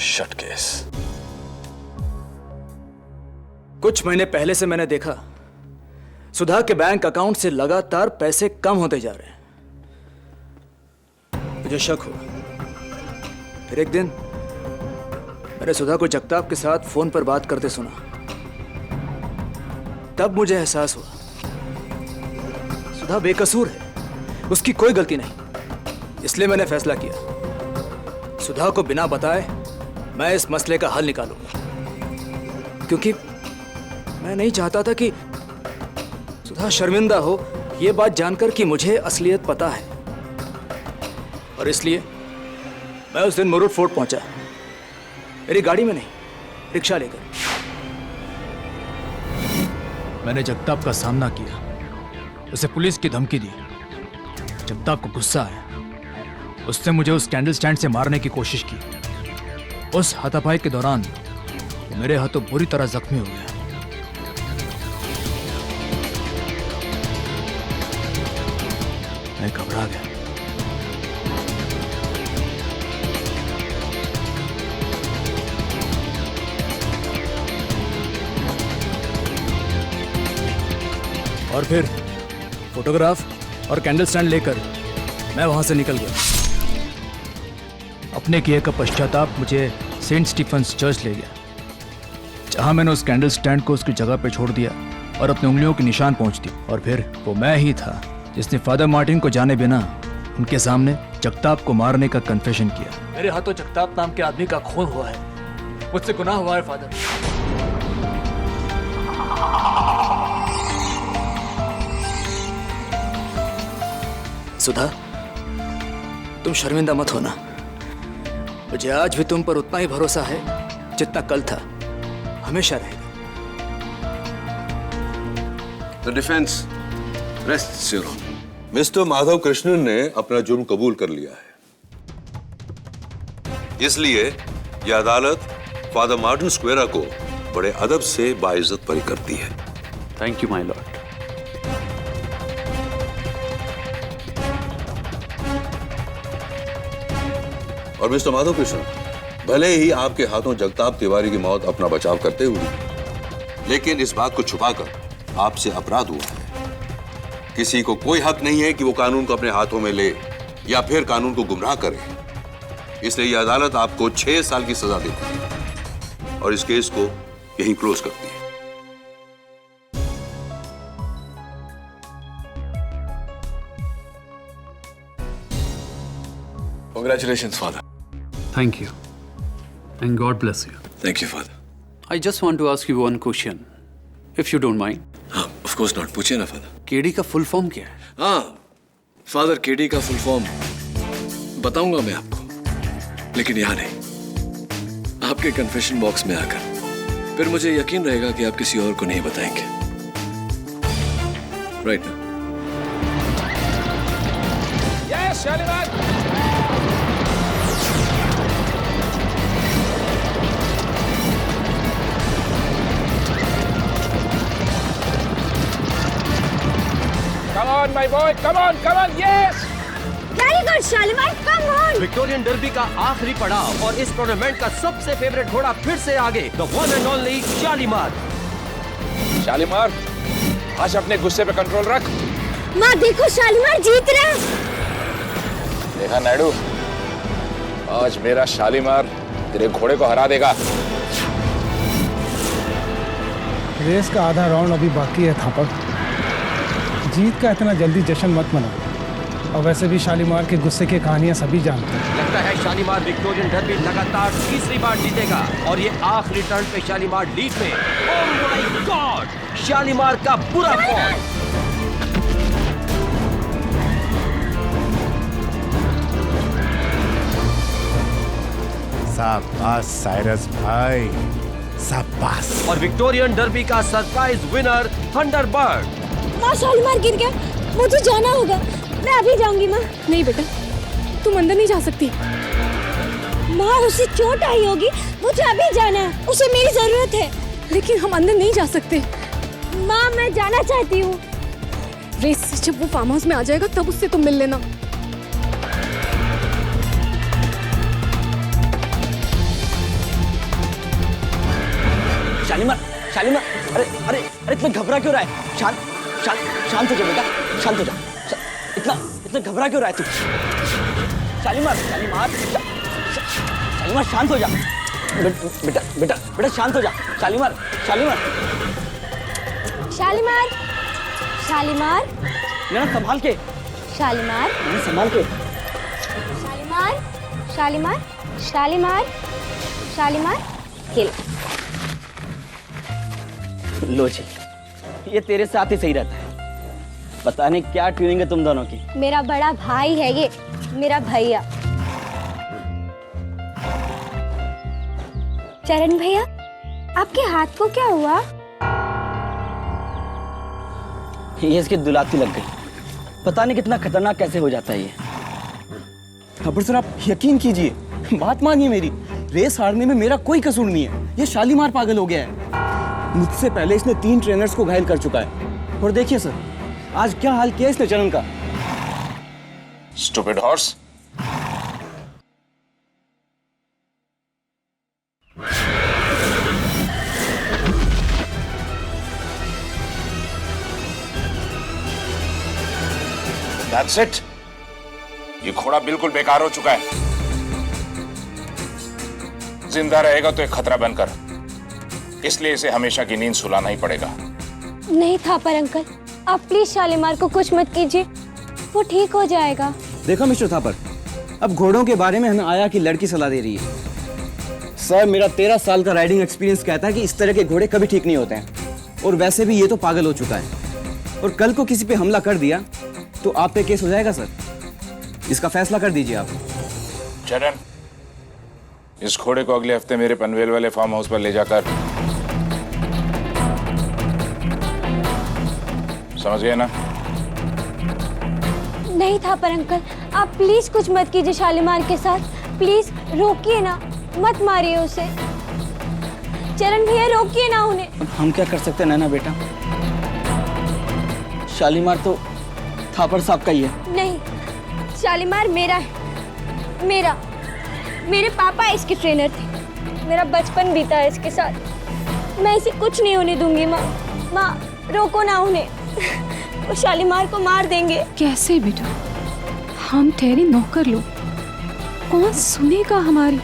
shut case. कुछ महीने पहले से मैंने देखा सुधा के बैंक अकाउंट से लगातार पैसे कम होते जा रहे हैं। मुझे शक हुआ। फिर एक दिन मैंने सुधा को जगताप के साथ फोन पर बात करते सुना। तब मुझे एहसास हुआ सुधा बेकसूर है, उसकी कोई गलती नहीं। इसलिए मैंने फैसला किया सुधा को बिना बताए मैं इस मसले का हल निकालूंगा, क्योंकि मैं नहीं चाहता था कि सुधा शर्मिंदा हो ये बात जानकर कि मुझे असलियत पता है। और इसलिए मैं उस दिन मुरुड फोर्ट पहुंचा, मेरी गाड़ी में नहीं, रिक्शा लेकर। मैंने जगताप का सामना किया, उसे पुलिस की धमकी दी। जगताप को गुस्सा आया, उसने मुझे उस कैंडल स्टैंड से मारने की कोशिश की। उस हाथापाई के दौरान वो मेरे हाथों बुरी तरह जख्मी हो गया। मैं घबरा गया। और फिर फोटोग्राफ और कैंडल स्टैंड लेकर मैं वहां से निकल गया। अपने किए का पश्चाताप मुझे सेंट स्टीफन्स चर्च ले गया, जहां मैंने उस कैंडल स्टैंड को उसकी जगह पर छोड़ दिया और अपनी उंगलियों के निशान पहुंच दी। और फिर वो मैं ही था जिसने फादर मार्टिन को जाने बिना उनके सामने जगताप को मारने का कन्फेशन किया। मेरे हाथों जगताप नाम के आदमी का खून हुआ है, मुझसे गुनाह हुआ है फादर। सुधा, तुम शर्मिंदा मत होना। मुझे आज भी तुम पर उतना ही भरोसा है जितना कल था, हमेशा रहेगा। The defense rests your honor. Mister Madhav Krishnan ने अपना जुर्म कबूल कर लिया है, इसलिए यह अदालत फादर मार्टिन स्क्वेरा को बड़े अदब से बाइज्जत बरी करती है। Thank you my Lord. और मिस्टर माधव कृष्ण, भले ही आपके हाथों जगताप तिवारी की मौत अपना बचाव करते हुए, लेकिन इस बात को छुपाकर आपसे अपराध हुआ है। किसी को कोई हक नहीं है कि वो कानून को अपने हाथों में ले या फिर कानून को गुमराह करे। इसलिए यह अदालत आपको 6 साल की सजा देती है और इस केस को यहीं क्लोज करती है। Congratulations, Father. Thank you. And God bless you. Thank you, Father. I just want to ask you one question, if you don't mind. हाँ, of course not. पूछिए ना, Father. केडी का फुल फॉर्म क्या है? हाँ, Father, KD का full form बताऊंगा मैं आपको, लेकिन यहाँ नहीं, आपके कन्फेशन बॉक्स में आकर। फिर मुझे यकीन रहेगा कि आप किसी और को नहीं बताएंगे। राइट ना? Yes, Shalimar. Come on, my boy. Come on, yes. Very good, Shalimar. Come on. Victorian derby का आखिरी पड़ाव और इस टूर्नामेंट का सबसे फेवरेट घोड़ा फिर से आगे, the one and only Shalimar. Shalimar, आज अपने गुस्से पे कंट्रोल रख। माँ देखो, शालीमार जीत रहा है। देखा नायडू, आज मेरा शालीमार तेरे घोड़े को हरा देगा। रेस का आधा राउंड अभी बाकी है थापक। जीत का इतना जल्दी जश्न मत मनाओ। और वैसे भी शालीमार के गुस्से की कहानियां सभी जानते हैं। लगता है शालीमार विक्टोरियन डर्बी लगातार तीसरी बार जीतेगा और ये आखिरी टर्न पे शालीमार लीड में। ओह माय गॉड, शालीमार का बुरा फॉल। शाबाश साइरस भाई, शाबाश। और विक्टोरियन डर्बी का सरप्राइज विनर थंडरबर्ड। माँ, शालीमार गिर गया, मुझे जाना होगा। मैं अभी जाऊंगी माँ। नहीं बेटा, तुम अंदर नहीं जा सकती। माँ, उसे चोट आई होगी, मुझे अभी जाना है, उसे मेरी जरूरत है। लेकिन हम अंदर नहीं जा सकते। माँ, मैं जाना चाहती हूँ। रेस से जब वो फार्म हाउस में आ जाएगा तब उससे तुम मिल लेना। शालीमार, शालीमार, अरे अरे अरे इतना घबरा क्यों रहा है? शांत हो जा बेटा, शांत हो जा। इतना घबरा क्यों रहा है तू? शालीमार, शालीमार शांत हो जा। बेटा बेटा बेटा शांत हो जा। शालीमार, शालीमार, शालीमार, ना संभाल के। शालीमार, संभाल के। शालीमार, शालीमार, शालीमार, खेल। लो जी, ये तेरे साथ ही सही रहता है। पता नहीं क्या ट्यूनिंग है तुम दोनों की। मेरा बड़ा भाई है ये, मेरा भैया। चरण भैया, आपके हाथ को क्या हुआ? ये इसकी दुलाती लग गई। पता नहीं कितना खतरनाक कैसे हो जाता है ये। पर सर आप यकीन कीजिए, बात मानिए मेरी, रेस हारने में मेरा कोई कसूर नहीं है। ये शालीमार पागल हो गया है। मुझसे पहले इसने 3 ट्रेनर्स को घायल कर चुका है। और देखिए सर, आज क्या हाल किया इसने चरण का। Stupid horse. That's it. ये घोड़ा बिल्कुल बेकार हो चुका है। जिंदा रहेगा तो एक खतरा बनकर, इसलिए इसे हमेशा की नींद सुलाना ही पड़ेगा। नहीं थापर अंकल, आप प्लीज शालीमार को कुछ मत कीजिए, वो ठीक हो जाएगा। देखो मिस्टर थापर, अब घोड़ों के बारे में हमें आया कि लड़की सलाह दे रही है। सर, मेरा 13 साल का राइडिंग एक्सपीरियंस कहता है कि इस तरह के घोड़े कभी ठीक नहीं होते हैं। और वैसे भी ये तो पागल हो चुका है। और कल को किसी पे हमला कर दिया तो आप पे केस हो जाएगा सर। इसका फैसला कर दीजिए आप। चरण, इस घोड़े को अगले हफ्ते मेरे पनवेल वाले फार्म हाउस पर ले जाकर, समझ गए ना? नहीं थापर अंकल, आप प्लीज कुछ मत कीजिए शालीमार के साथ। प्लीज रोकिए ना, मत मारिए उसे। चरण भैया, रोकिए ना उन्हें। अब हम क्या कर सकते हैं नैना बेटा, शालीमार तो थापर साहब का ही है। नहीं, शालीमार मेरा है, मेरा। मेरे पापा इसके ट्रेनर थे। मेरा बचपन बीता है इसके साथ। मैं इसे कुछ नहीं होने दूंगी। माँ, माँ रोको ना उन्हें, वो शालीमार को मार देंगे। कैसे बेटा, हम तेरे नौकर लोग, कौन सुनेगा हमारी?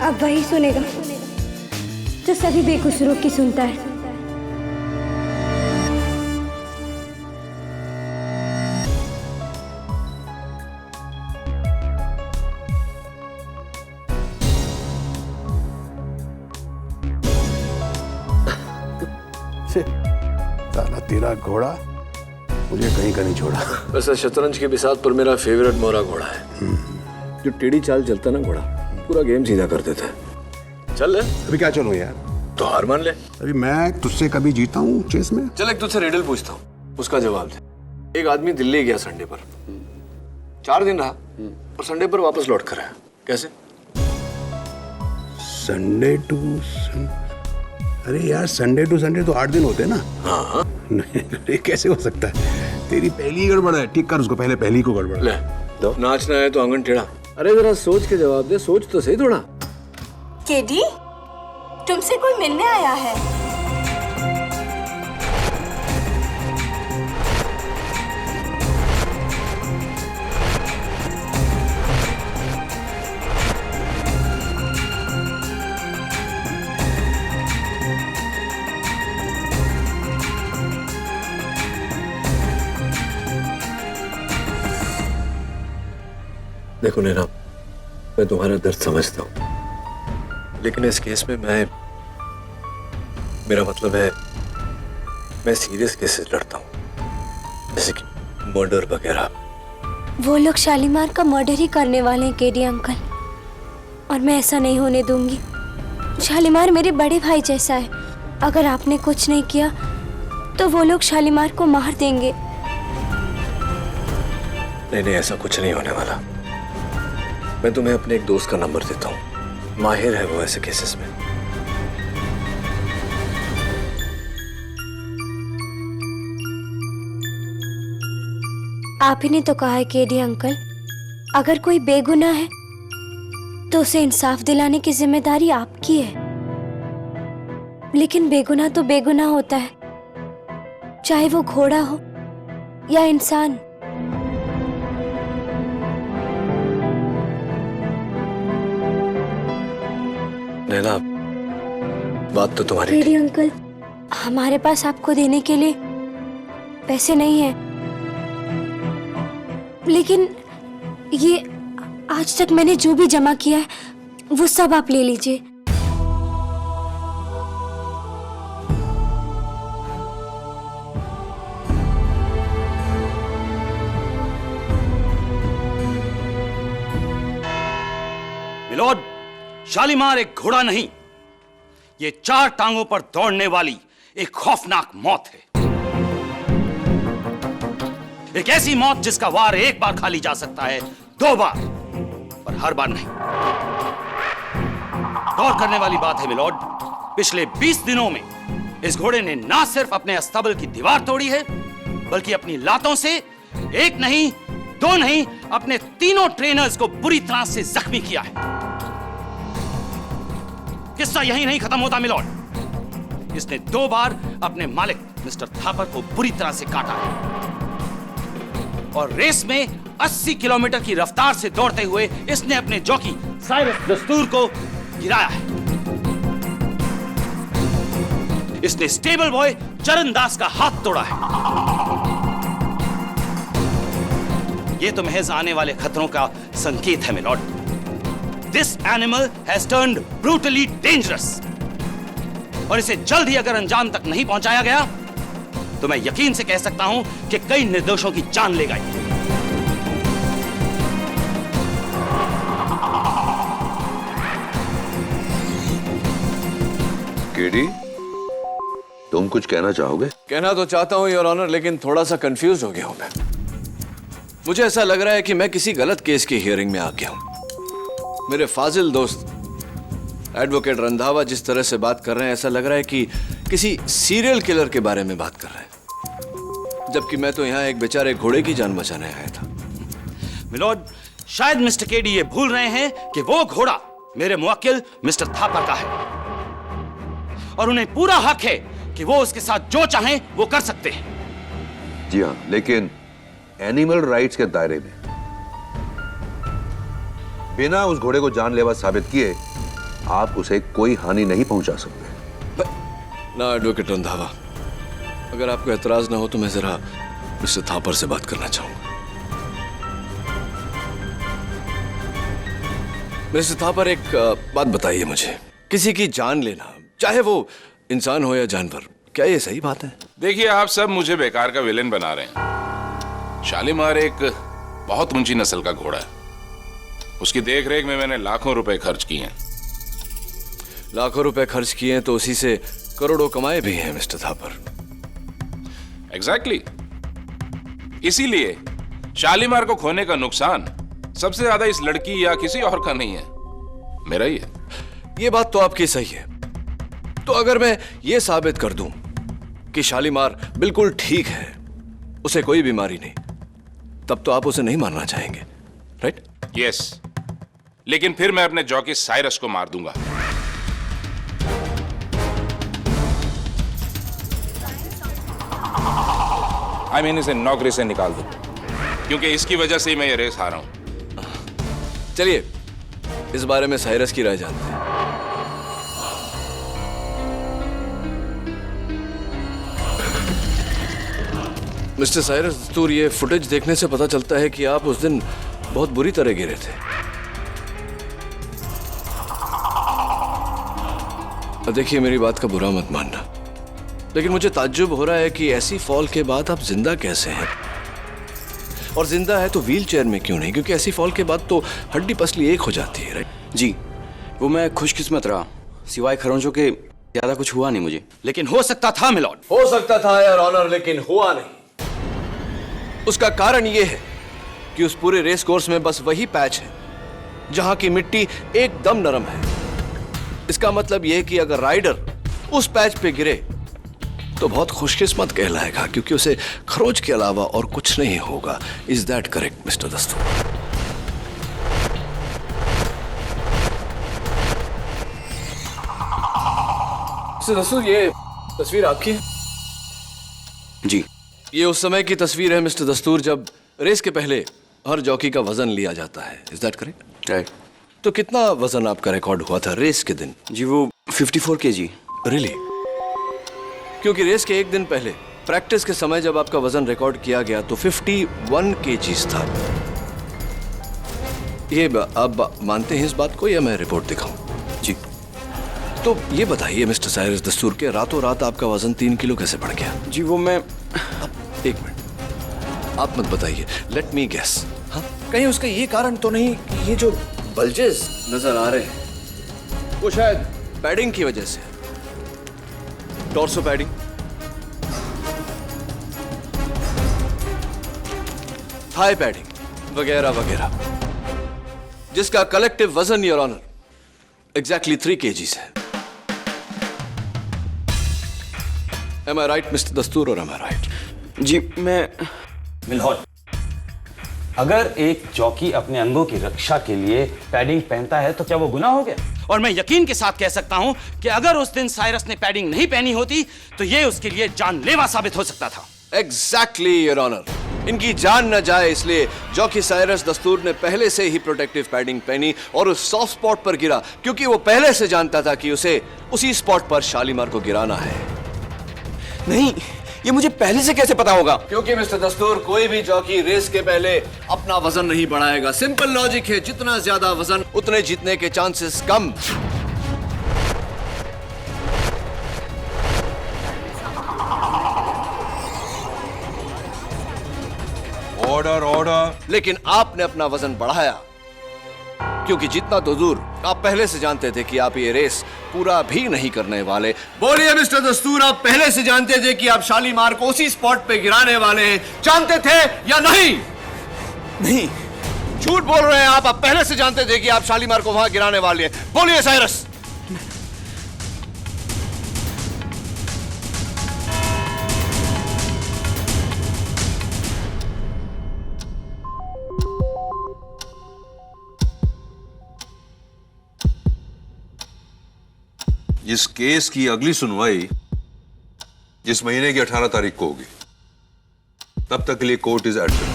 अब वही सुनेगा जो सभी बेकसूरों की सुनता है। साला तेरा घोड़ा मुझे कहीं का नहीं छोड़ा। वैसे शतरंज के बिसात पर मेरा फेवरेट मोरा घोड़ा है। जो टेढ़ी चाल चलता ना घोड़ा, पूरा गेम सीधा कर देता है। चल ले। अभी क्या चलूं यार? तो हार मान ले। अभी मैं तुझसे कभी जीता हूँ चेस में? चल एक तुझसे रिडल पूछता हूँ, उसका जवाब दे। एक आदमी दिल्ली गया संडे पर, 4 दिन रहा और संडे पर वापस लौट कर आया। कैसे? संडे टू अरे यार, संडे टू संडे तो 8 दिन होते हैं ना। हाँ। ये कैसे हो सकता है? तेरी पहली गड़बड़ है, ठीक कर उसको, पहले पहली को गड़बड़। ले दो। नाचना है तो आंगन टेढ़ा। अरे जरा सोच के जवाब दे, सोच तो सही थोड़ा। केडी, तुमसे कोई मिलने आया है। देखो नैना, मैं तुम्हारा दर्द समझता हूँ, लेकिन इस केस में मेरा मतलब है, मैं सीरियस केसेस लड़ता हूँ, जैसे कि मर्डर वगैरह। वो लोग शालीमार का मर्डर ही करने वाले हैं केडी अंकल, और मैं ऐसा नहीं होने दूंगी। शालीमार मेरे बड़े भाई जैसा है। अगर आपने कुछ नहीं किया तो वो लोग शालीमार को मार देंगे। नहीं, ऐसा कुछ नहीं होने वाला। मैं तुम्हें अपने एक दोस्त का नंबर देता हूँ, माहिर है वो ऐसे केसेस में। आप ही ने तो कहा है केडी अंकल, अगर कोई बेगुनाह है तो उसे इंसाफ दिलाने की जिम्मेदारी आपकी है। लेकिन बेगुनाह तो बेगुनाह होता है, चाहे वो घोड़ा हो या इंसान। नैना, बात तो तुम्हारी केडी अंकल, हमारे पास आपको देने के लिए पैसे नहीं है, लेकिन ये आज तक मैंने जो भी जमा किया है वो सब आप ले लीजिए। मिलोड, शालीमार एक घोड़ा नहीं, ये 4 टांगों पर दौड़ने वाली एक खौफनाक मौत है। एक ऐसी मौत जिसका वार एक बार खा ली जा सकता है, 2 बार, पर हर बार नहीं। गौर करने वाली बात है मिलोड, पिछले 20 दिनों में इस घोड़े ने ना सिर्फ अपने अस्तबल की दीवार तोड़ी है, बल्कि अपनी लातों से 1 नहीं, 2 नहीं, अपने 3 ट्रेनर्स को बुरी तरह से जख्मी किया है। किस्सा यही नहीं खत्म होता मिलोड, इसने 2 बार अपने मालिक मिस्टर थापर को बुरी तरह से काटा है और रेस में 80 किलोमीटर की रफ्तार से दौड़ते हुए इसने अपने जॉकी साइरस दस्तूर को गिराया है। इसने स्टेबल बॉय चरण दास का हाथ तोड़ा है। यह तो महज आने वाले खतरों का संकेत है milord. This animal has turned brutally dangerous, और इसे जल्द ही अगर अंजाम तक नहीं पहुंचाया गया तो मैं यकीन से कह सकता हूं कि कई निर्दोषों की जान लेगा। केडी, तुम कुछ कहना चाहोगे? कहना तो चाहता हूं योर ऑनर, लेकिन थोड़ा सा कंफ्यूज हो गया हूं मैं। मुझे ऐसा लग रहा है कि मैं किसी गलत केस की हियरिंग में आ गया हूं। मेरे फाजिल दोस्त एडवोकेट रंधावा जिस तरह से बात कर रहे हैं, ऐसा लग रहा है कि किसी सीरियल किलर के बारे में बात कर रहे हैं, जबकि मैं तो यहाँ एक बेचारे घोड़े की जान बचाने आया था। मिलोड, शायद मिस्टर केडी ये भूल रहे हैं कि वो घोड़ा मेरे मुवक्किल मिस्टर थापर का है और उन्हें पूरा हक है कि वो उसके साथ जो चाहें वो कर सकते हैं। जी हाँ, लेकिन एनिमल राइट्स के दायरे में बिना उस घोड़े को जानलेवा साबित किए आप उसे कोई हानि नहीं पहुंचा सकते। ना एडवोकेट रंधावा, अगर आपको एतराज ना हो तो मैं जरा मिस्टर थापर से बात करना चाहूंगा। मिस्टर थापर, एक बात बताइए मुझे, किसी की जान लेना, चाहे वो इंसान हो या जानवर, क्या ये सही बात है? देखिए, आप सब मुझे बेकार का विलेन बना रहे हैं। शालीमार एक बहुत ऊंची नस्ल का घोड़ा है। उसकी देखरेख में मैंने लाखों रुपए खर्च किए हैं। लाखों रुपए खर्च किए हैं तो उसी से करोड़ों कमाए भी हैं मिस्टर थापर। एग्जैक्टली। इसीलिए शालीमार को खोने का नुकसान सबसे ज्यादा इस लड़की या किसी और का नहीं है, मेरा ही है। ये बात तो आपकी सही है। तो अगर मैं ये साबित कर दूं कि शालीमार बिल्कुल ठीक है, उसे कोई बीमारी नहीं, तब तो आप उसे नहीं मारना चाहेंगे, राइट? यस, लेकिन फिर मैं अपने जॉकी साइरस को मार दूंगा। I mean, इसे नौकरी से निकाल दो, क्योंकि इसकी वजह से ही मैं ये रेस हारा हूं। चलिए इस बारे में साइरस की राय जानते हैं। मिस्टर साइरस दस्तूर, ये फुटेज देखने से पता चलता है कि आप उस दिन बहुत बुरी तरह गिरे थे। अब देखिए, मेरी बात का बुरा मत मानना, लेकिन मुझे ताज्जुब हो रहा है कि ऐसी फॉल के बाद आप जिंदा कैसे हैं? और जिंदा है तो व्हील चेयर में क्यों नहीं? क्योंकि ऐसी फॉल के बाद तो हड्डी पसली एक हो जाती है, राइट? जी, वो मैं खुशकिस्मत रहा, सिवाय खरोंचों के ज्यादा कुछ हुआ नहीं मुझे। लेकिन हो सकता था मिलॉर्ड। हो सकता था यार ऑनर, लेकिन हुआ नहीं। उसका कारण यह है कि उस पूरे रेस कोर्स में बस वही पैच है जहां की मिट्टी एकदम नरम है। इसका मतलब यह कि अगर राइडर उस पैच पे गिरे तो बहुत खुशकिस्मत कहलाएगा, क्योंकि उसे खरोच के अलावा और कुछ नहीं होगा। इज दैट करेक्ट मिस्टर दस्तूर? मिस्टर दस्तूर, ये तस्वीर आपकी है? जी। ये उस समय की तस्वीर है मिस्टर दस्तूर जब रेस के पहले हर जॉकी का वजन लिया जाता है। Is that correct? राइट। तो कितना वजन आपका रिकॉर्ड हुआ था रेस के दिन? जी वो 54 kg। रियली? क्योंकि रेस के एक दिन पहले प्रैक्टिस के समय जब आपका वजन रिकॉर्ड किया गया तो 51 kg था। ये आप मानते हैं इस बात को या मैं रिपोर्ट दिखाऊं? जी। तो ये बताइए मिस्टर साइरस दस्तूर के रातों रात आपका वजन 3 किलो कैसे बढ़ गया? जी वो मैं एक मिनट, आप मत बताइए, लेट मी गेस। हाँ, कहीं उसका ये कारण तो नहीं कि ये जो बल्जेस नजर आ रहे हैं वो शायद पैडिंग की वजह से, टॉर्सो पैडिंग, थाई पैडिंग वगैरह वगैरह, जिसका कलेक्टिव वजन योर ऑनर एग्जैक्टली 3 kgs है। Am I right, Mr. दस्तूर, और am I right? जी मैं मिल्होड, अगर एक जॉकी अपने अंगों की रक्षा के लिए पैडिंग पहनता है तो क्या वो गुनाह हो गया? और मैं यकीन के साथ कह सकता हूं कि अगर उस दिन साइरस ने पैडिंग नहीं पहनी होती तो ये उसके लिए जानलेवा साबित हो सकता था। Exactly, Your Honor. इनकी जान न जाए इसलिए जॉकी साइरस दस्तूर ने पहले से ही प्रोटेक्टिव पैडिंग पहनी और उस सॉफ्ट स्पॉट पर गिरा क्योंकि वो पहले से जानता था कि उसे उसी स्पॉट पर शालीमार को गिराना है। नहीं, ये मुझे पहले से कैसे पता होगा? क्योंकि मिस्टर दस्तूर, कोई भी जॉकी रेस के पहले अपना वजन नहीं बढ़ाएगा। सिंपल लॉजिक है, जितना ज्यादा वजन उतने जीतने के चांसेस कम। Order order. लेकिन आपने अपना वजन बढ़ाया क्योंकि जितना तो दूर आप पहले से जानते थे कि आप ये रेस पूरा भी नहीं करने वाले। बोलिए मिस्टर दस्तूर, आप पहले से जानते थे कि आप शालीमार को उसी स्पॉट पे गिराने वाले हैं, जानते थे या नहीं? नहीं, झूठ बोल रहे हैं आप पहले से जानते थे कि आप शालीमार को वहां गिराने वाले हैं। बोलिए साइरस। इस केस की अगली सुनवाई इस महीने की 18 तारीख को होगी। तब तक के लिए कोर्ट इज एडजर्न।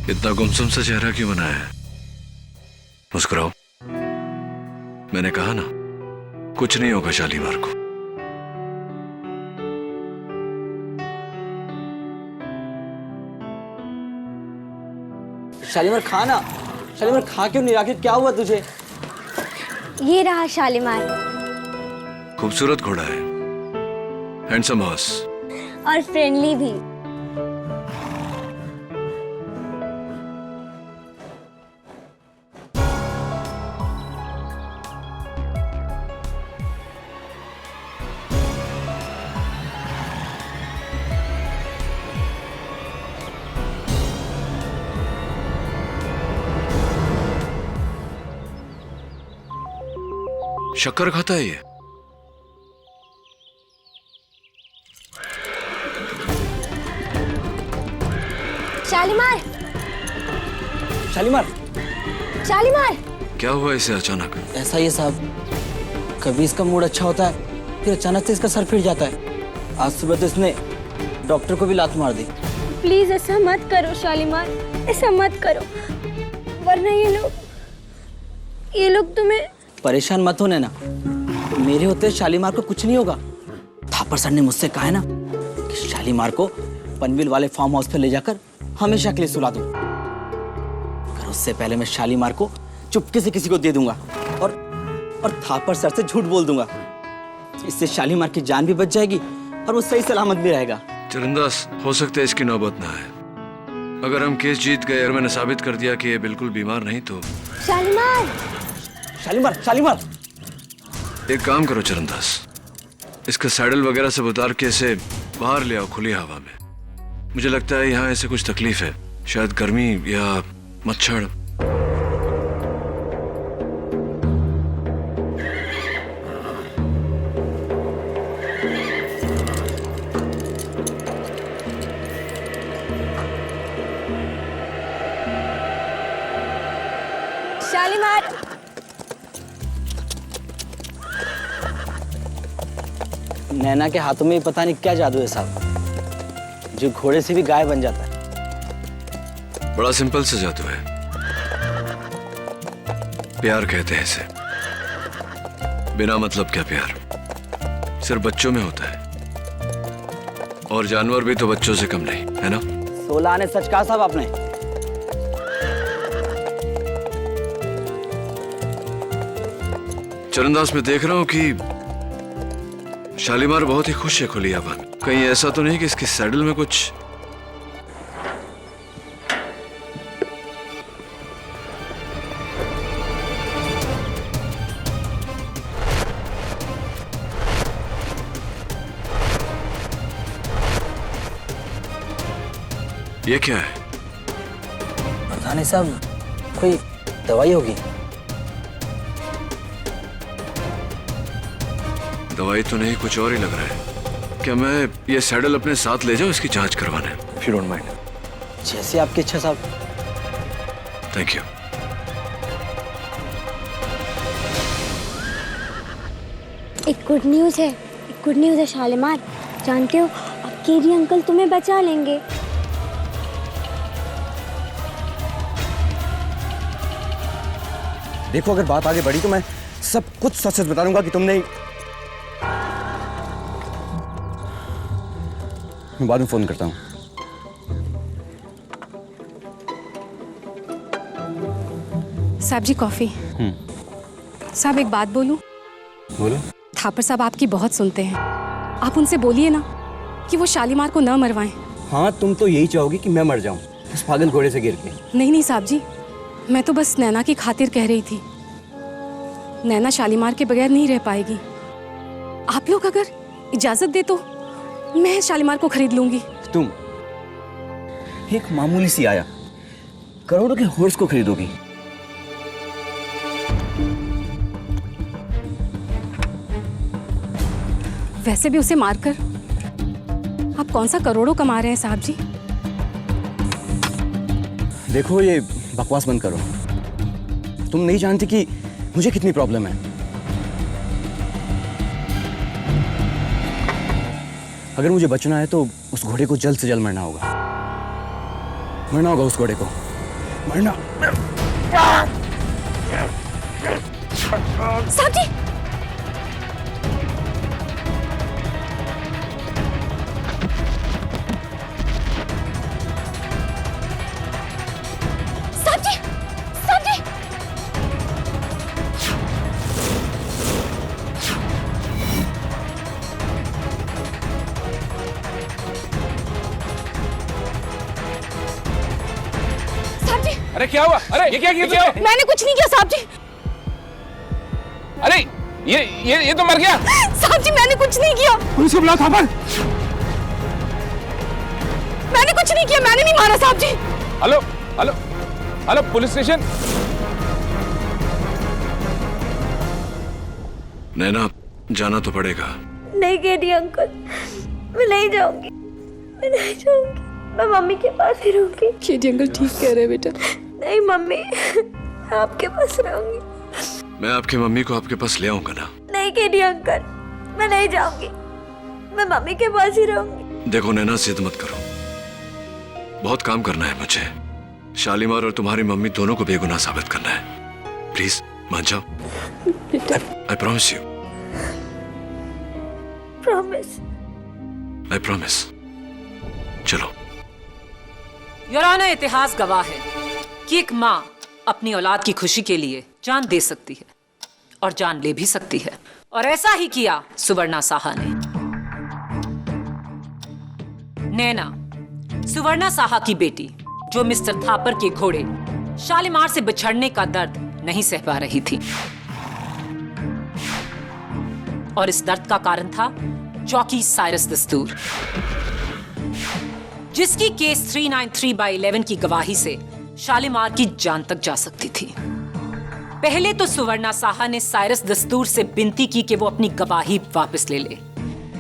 इतना गुमसुम सा चेहरा क्यों बनाया है? मुस्कुराओ। मैंने कहा ना, कुछ नहीं होगा शालीमार को। शालीमार खा ना। शालीमार खा क्यों नहीं? आखिर क्या हुआ तुझे? ये रहा शालीमार। खूबसूरत घोड़ा है, हैंडसम हॉर्स, और फ्रेंडली भी। शक्कर खाता है ये? शालीमार, शालीमार, शालीमार। क्या हुआ इसे अचानक? ऐसा ही साहब, कभी इसका मूड अच्छा होता है फिर अचानक से इसका सर फिर जाता है। आज सुबह तो इसने डॉक्टर को भी लात मार दी। प्लीज ऐसा मत करो शालीमार, ऐसा मत करो, वरना ये लोग तुम्हें। परेशान मत हो नैना, मेरे होते शालीमार को कुछ नहीं होगा। थापर सर ने मुझसे कहा है ना कि शालीमार को पनबिल वाले फार्म हाउस पे ले जाकर हमेशा के लिए सुला दूं। पर उससे पहले मैं शालीमार को चुपके से किसी को दे दूंगा और थापर सर से झूठ बोल दूंगा। इससे शालीमार की जान भी बच जाएगी और वो सही सलामत भी रहेगा। चरणदास, हो सकता है इसकी नौबत ना आए। अगर हम केस जीत गए और मैंने साबित कर दिया कि ये बिल्कुल बीमार नहीं तो। शालीमार, शालीमार, शालीमार। एक काम करो चरणदास, इसका सैडल वगैरह सब उतार के इसे बाहर ले आओ खुली हवा में। मुझे लगता है यहाँ ऐसे कुछ तकलीफ है, शायद गर्मी या मच्छर। शालीमार। नैना के हाथों में पता नहीं क्या जादू है साहब। जो घोड़े से भी गाय बन जाता है। बड़ा सिंपल सा जादू है, प्यार कहते हैं इसे। बिना मतलब क्या प्यार, सिर्फ बच्चों में होता है, और जानवर भी तो बच्चों से कम नहीं है ना। 16 आने सच कहा साहब आपने। चरणदास, मैं देख रहा हूं कि शालीमार बहुत ही खुश है खुलियावा में। कहीं ऐसा तो नहीं कि इसके सैडल में कुछ। ये क्या है? पता नहीं साहब, कोई दवाई होगी। दवाई तो नहीं, कुछ और ही लग रहा है। क्या मैं ये सैडल अपने साथ ले जाऊं इसकी जांच करवाने? If you don't mind. जैसे आपकी इच्छा साहब। Thank you. एक गुड न्यूज़ है, एक गुड न्यूज़ है शालीमार। जानते हो, अब केरी अंकल तुम्हें बचा लेंगे। देखो, अगर बात आगे बढ़ी तो मैं सब कुछ सच सच बता दूंगा कि तुमने। मैं बाद में फोन करता हूँ। साहब जी कॉफी। साहब एक बात बोलूं? बोलो। थापर साहब आपकी बहुत सुनते हैं, आप उनसे बोलिए ना कि वो शालीमार को न मरवाएं। हाँ, तुम तो यही चाहोगी कि मैं मर जाऊं उस पागल घोड़े से गिर के। नहीं नहीं साहब जी, मैं तो बस नैना की खातिर कह रही थी। नैना शालीमार के बगैर नहीं रह पाएगी। आप लोग अगर इजाजत दे तो मैं शालीमार को खरीद लूंगी। तुम एक मामूली सी आया करोड़ों के हॉर्स को खरीदोगी? वैसे भी उसे मारकर आप कौन सा करोड़ों कमा रहे हैं साहब जी? देखो, ये बकवास बंद करो। तुम नहीं जानती कि मुझे कितनी प्रॉब्लम है। अगर मुझे बचना है तो उस घोड़े को जल्द से जल्द मरना होगा। मरना होगा उस घोड़े को, मरना। साहब जी, साहब जी, साहब जी। अरे क्या हुआ? अरे ये क्या किया तुमने? मैंने कुछ नहीं किया साहब जी। अरे ये तो मर गया। साहब जी, मैंने कुछ नहीं किया। पुलिस को बुलाओ थापर। मैंने कुछ नहीं किया, मैंने नहीं मारा साहब जी। Hello hello hello, police station. Naina, जाना तो पड़ेगा। नहीं केरी अंकल, मैं नहीं जाऊंगी, मैं नहीं जाऊंगी। मैं मम्मी के पास ही रहूंगी। केरी अंकल ठीक कह रहे हैं बेटा। नहीं मम्मी, मैं आपके पास रहूंगी। मैं आपकी मम्मी को आपके पास ले आऊंगा ना। नहीं केरी अंकल, मैं नहीं जाऊंगी, मैं मम्मी के पास ही रहूंगी। देखो नैना, जिद मत करो, बहुत काम करना है मुझे। शालीमार और तुम्हारी मम्मी दोनों को बेगुनाह साबित करना है। प्लीज मान जाओ। I promise you. Promise. I promise. चलो। योर ऑनर, इतिहास गवाह है कि एक माँ अपनी औलाद की खुशी के लिए जान दे सकती है और जान ले भी सकती है, और ऐसा ही किया सुवर्णा साहा ने। नैना, सुवर्णा साहा की बेटी, जो मिस्टर थापर के घोड़े शालीमार से बिछड़ने का दर्द नहीं सह पा रही थी, और इस दर्द का कारण था चौकी साइरस दस्तूर, जिसकी केस 393/11 की गवाही से शालीमार की जान तक जा सकती थी। पहले तो सुवर्णा साहा ने साइरस दस्तूर से विनती की कि वो अपनी गवाही वापस ले ले,